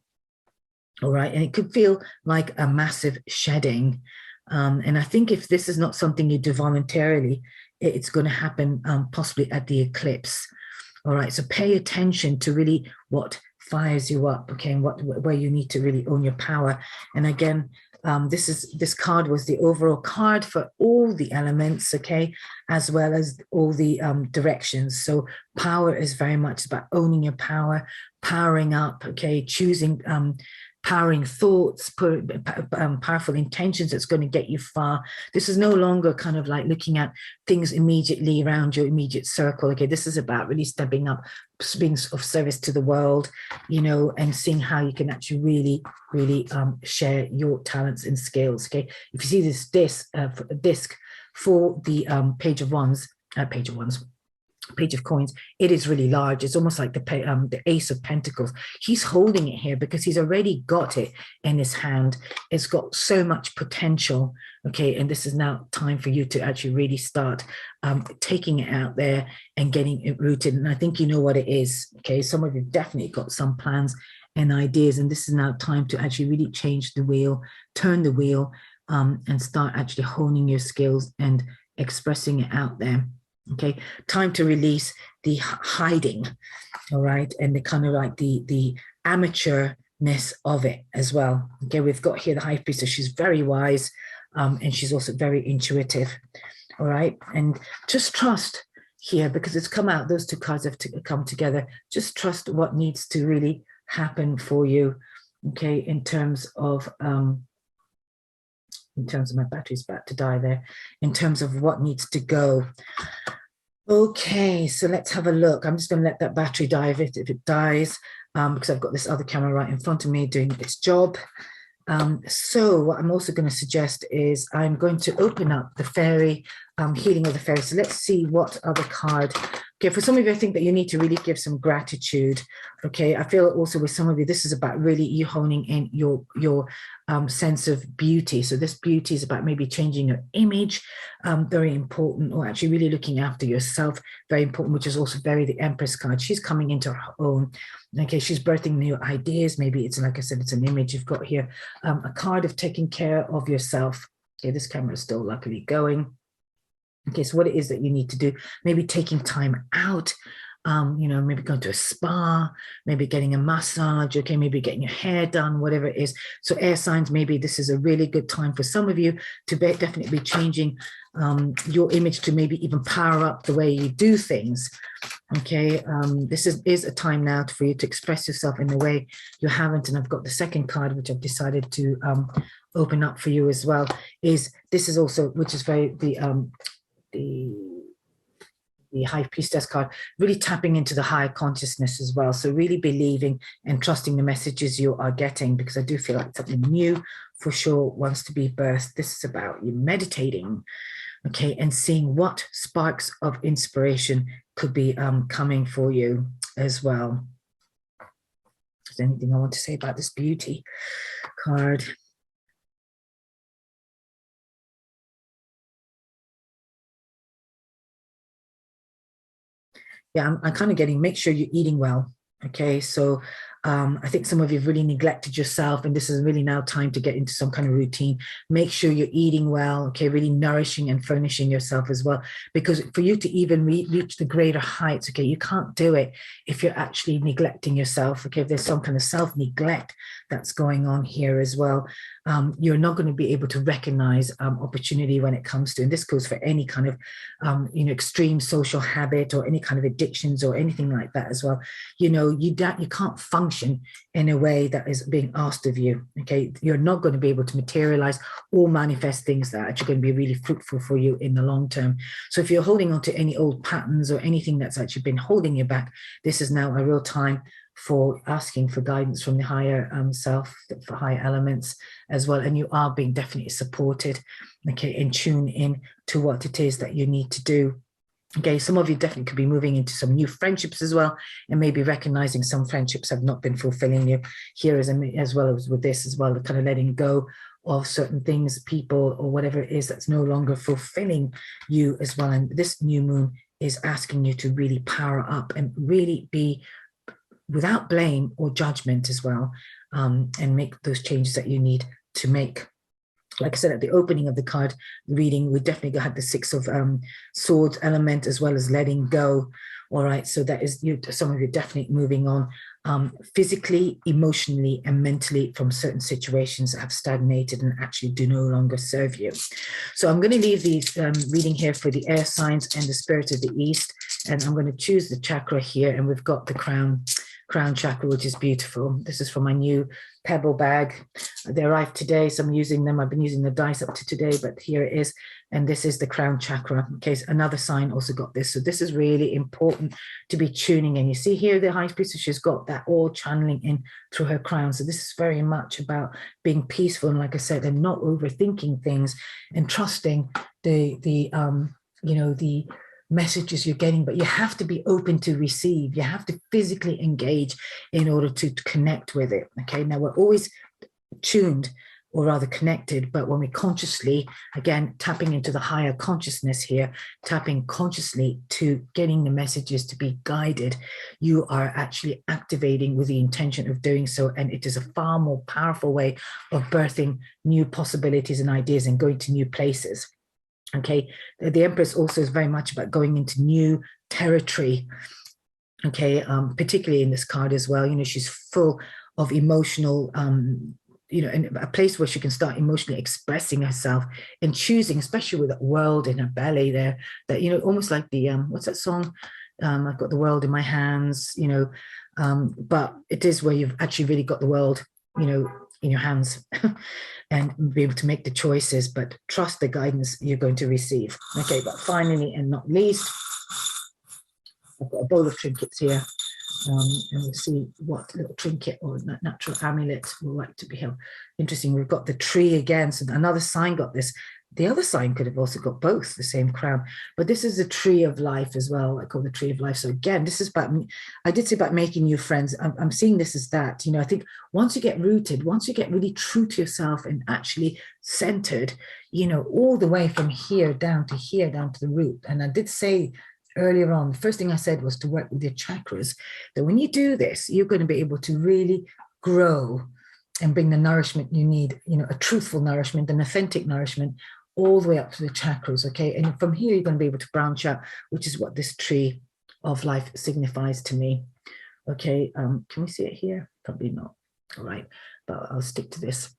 All right, and it could feel like a massive shedding. And I think if this is not something you do voluntarily, it's going to happen possibly at the eclipse. All right, so pay attention to really what fires you up, okay, and where you need to really own your power. And again, this card was the overall card for all the elements, okay, as well as all the directions. So power is very much about owning your power, powering up, okay, choosing powering thoughts, powerful intentions that's going to get you far. This is no longer kind of like looking at things immediately around your immediate circle. Okay, this is about really stepping up, being of service to the world, and seeing how you can actually really share your talents and skills. Okay, if you see this disc for the Page of Coins, it is really large. It's almost like the Ace of Pentacles. He's holding it here because he's already got it in his hand. It's got so much potential, okay, and this is now time for you to actually really start taking it out there and getting it rooted. And I think you know what it is, okay? Some of you definitely got some plans and ideas, and this is now time to actually really change the wheel, turn the wheel, and start actually honing your skills and expressing it out there. Okay, time to release the hiding, all right, and the kind of like the amateurness of it as well. Okay, we've got here the High Priestess. She's very wise, and she's also very intuitive, all right, and just trust here, because it's come out, those two cards have come together. Just trust what needs to really happen for you, okay, in terms of my battery's about to die there, in terms of what needs to go. Okay, so let's have a look. I'm just going to let that battery die if it dies, because I've got this other camera right in front of me doing its job. So what I'm also going to suggest is I'm going to open up the fairy, healing of the fairy. So let's see what other card. Okay, for some of you, I think that you need to really give some gratitude. Okay, I feel also with some of you, this is about really you honing in your sense of beauty. So this beauty is about maybe changing your image, very important, or actually really looking after yourself, very important, which is also very the Empress card. She's coming into her own. Okay, she's birthing new ideas. Maybe it's, like I said, it's an image you've got here, a card of taking care of yourself. Okay, this camera is still luckily going. Okay, so what it is that you need to do, maybe taking time out, you know, maybe going to a spa, maybe getting a massage, okay, maybe getting your hair done, whatever it is. So air signs, maybe this is a really good time for some of you to definitely be changing your image to maybe even power up the way you do things. Okay, this is a time now for you to express yourself in the way you haven't. And I've got the second card, which I've decided to open up for you as well, is this is also, which is very the High Priestess card, really tapping into the higher consciousness as well. So really believing and trusting the messages you are getting, because I do feel like something new for sure wants to be birthed. This is about you meditating, okay, and seeing what sparks of inspiration could be coming for you as well. Is there anything I want to say about this beauty card? Yeah, I'm kind of getting, make sure you're eating well. Okay, so I think some of you have really neglected yourself, and this is really now time to get into some kind of routine. Make sure you're eating well, okay, really nourishing and furnishing yourself as well, because for you to even reach the greater heights, okay, you can't do it if you're actually neglecting yourself, okay, if there's some kind of self-neglect that's going on here as well. You're not going to be able to recognize opportunity when it comes to, and this goes for any kind of, you know, extreme social habit or any kind of addictions or anything like that as well. You know, you can't function in a way that is being asked of you. Okay, you're not going to be able to materialize or manifest things that are actually going to be really fruitful for you in the long term. So if you're holding on to any old patterns or anything that's actually been holding you back, this is now a real time for asking for guidance from the higher self, for higher elements as well. And you are being definitely supported, okay, and tune in to what it is that you need to do. Okay, some of you definitely could be moving into some new friendships as well, and maybe recognizing some friendships have not been fulfilling you here, as well as with this as well, kind of letting go of certain things, people, or whatever it is that's no longer fulfilling you as well. And this new moon is asking you to really power up and really be without blame or judgment as well, and make those changes that you need to make. Like I said, at the opening of the card reading, we definitely had the Six of Swords element as well as letting go. All right, so that is you. Some of you definitely moving on physically, emotionally, and mentally from certain situations that have stagnated and actually do no longer serve you. So I'm going to leave these reading here for the air signs and the spirit of the East, and I'm going to choose the chakra here, and we've got the crown chakra, which is beautiful. This is from my new pebble bag. They arrived today, so I'm using them. I've been using the dice up to today, but here it is. And this is the crown chakra. In case another sign also got this. So this is really important to be tuning in. You see here, the High Priestess, she's got that all channeling in through her crown. So this is very much about being peaceful. And like I said, and not overthinking things and trusting the you know, the messages you're getting, but you have to be open to receive. You have to physically engage in order to connect with it. Okay, now we're always tuned, or rather connected, but when we consciously, again, tapping into the higher consciousness here, tapping consciously to getting the messages to be guided, you are actually activating with the intention of doing so. And it is a far more powerful way of birthing new possibilities and ideas and going to new places. Okay, the Empress also is very much about going into new territory. Okay, particularly in this card as well. You know, she's full of emotional, you know, and a place where she can start emotionally expressing herself and choosing, especially with that world in her belly there, that, you know, almost like the, what's that song? I've got the world in my hands, you know, but it is where you've actually really got the world, you know, in your hands and be able to make the choices, but trust the guidance you're going to receive. Okay, but finally and not least, I've got a bowl of trinkets here, and we'll see what little trinket or natural amulet will like to be held. Interesting, we've got the tree again, so another sign got this. The other sign could have also got both, the same crown, but this is the tree of life as well. I call the tree of life. So again, this is about, I did say about making new friends. I'm seeing this as that, you know, I think once you get rooted, once you get really true to yourself and actually centered, you know, all the way from here down to the root. And I did say earlier on, the first thing I said was to work with your chakras, that when you do this, you're going to be able to really grow and bring the nourishment you need, you know, a truthful nourishment, an authentic nourishment, all the way up to the chakras, okay? And from here, you're going to be able to branch out, which is what this tree of life signifies to me, okay? Can we see it here? Probably not. All right, but I'll stick to this.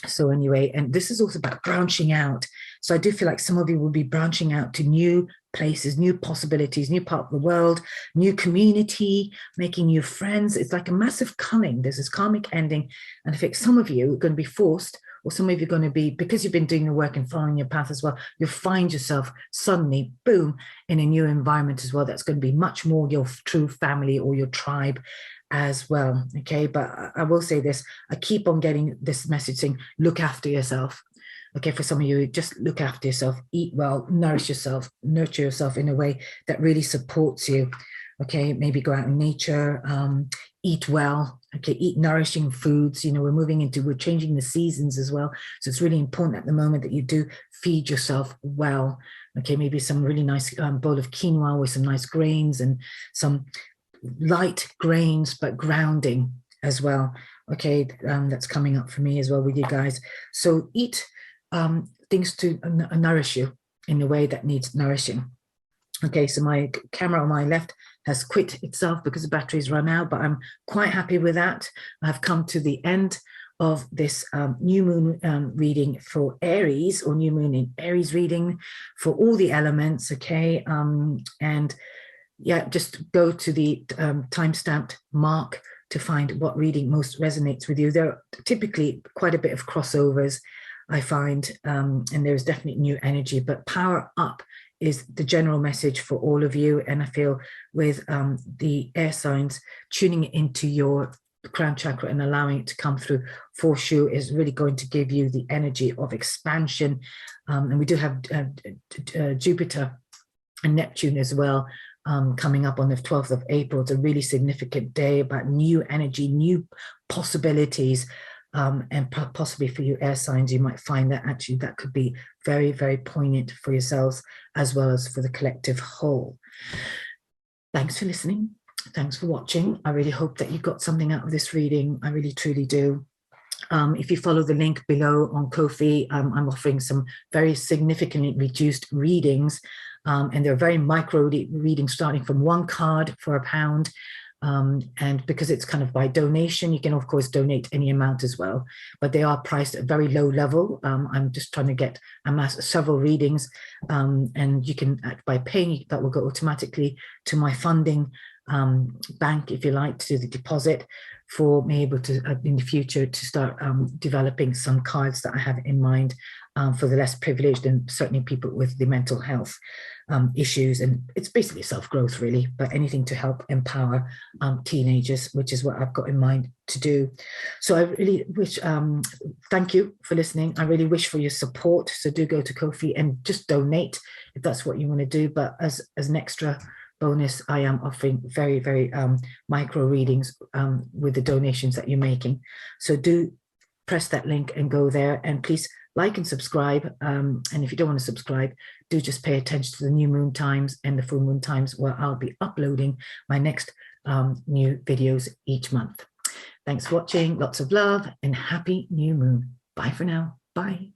So anyway, and this is also about branching out. So I do feel like some of you will be branching out to new places, new possibilities, new part of the world, new community, making new friends. It's like a massive coming. There's this karmic ending. And I think some of you are going to be forced, or some of you are going to be, because you've been doing the work and following your path as well, you'll find yourself suddenly, boom, in a new environment as well. That's going to be much more your true family or your tribe as well. Okay, but I will say this, I keep on getting this message saying, look after yourself. Okay, for some of you, just look after yourself, eat well, nourish yourself, nurture yourself in a way that really supports you. Okay, maybe go out in nature, eat well, okay, eat nourishing foods. You know, we're changing the seasons as well. So it's really important at the moment that you do feed yourself well. Okay, maybe some really nice bowl of quinoa with some nice grains and some light grains, but grounding as well. Okay, that's coming up for me as well with you guys. So eat things to nourish you in the way that needs nourishing. Okay, so my camera on my left has quit itself because the battery's run out, but I'm quite happy with that. I've come to the end of this new moon reading for Aries, or new moon in Aries reading for all the elements. Okay, and yeah, just go to the time-stamped mark to find what reading most resonates with you. There are typically quite a bit of crossovers, I find, and there's definitely new energy, but power up is the general message for all of you. And I feel with the air signs, tuning into your crown chakra and allowing it to come through for you is really going to give you the energy of expansion. And we do have Jupiter and Neptune as well, coming up on the 12th of April. It's a really significant day about new energy, new possibilities, and possibly for you air signs, you might find that actually that could be very, very poignant for yourselves as well as for the collective whole. Thanks for listening. Thanks for watching. I really hope that you got something out of this reading. I really, truly do. If you follow the link below on Ko-fi, I'm offering some very significantly reduced readings, and they're very micro readings starting from 1 card for £1. And because it's kind of by donation, you can of course donate any amount as well, but they are priced at a very low level. I'm just trying to amass several readings, and you can act by paying, that will go automatically to my funding bank, if you like, to the deposit for me able to in the future to start developing some cards that I have in mind for the less privileged and certainly people with the mental health issues. And it's basically self-growth really, but anything to help empower teenagers, which is what I've got in mind to do. So I really wish, thank you for listening. I really wish for your support. So do go to Ko-fi and just donate if that's what you want to do. But as an extra bonus, I am offering very, very micro readings with the donations that you're making. So do press that link and go there, and please like and subscribe. And if you don't want to subscribe, do just pay attention to the new moon times and the full moon times, where I'll be uploading my next new videos each month. Thanks for watching. Lots of love and happy new moon. Bye for now. Bye.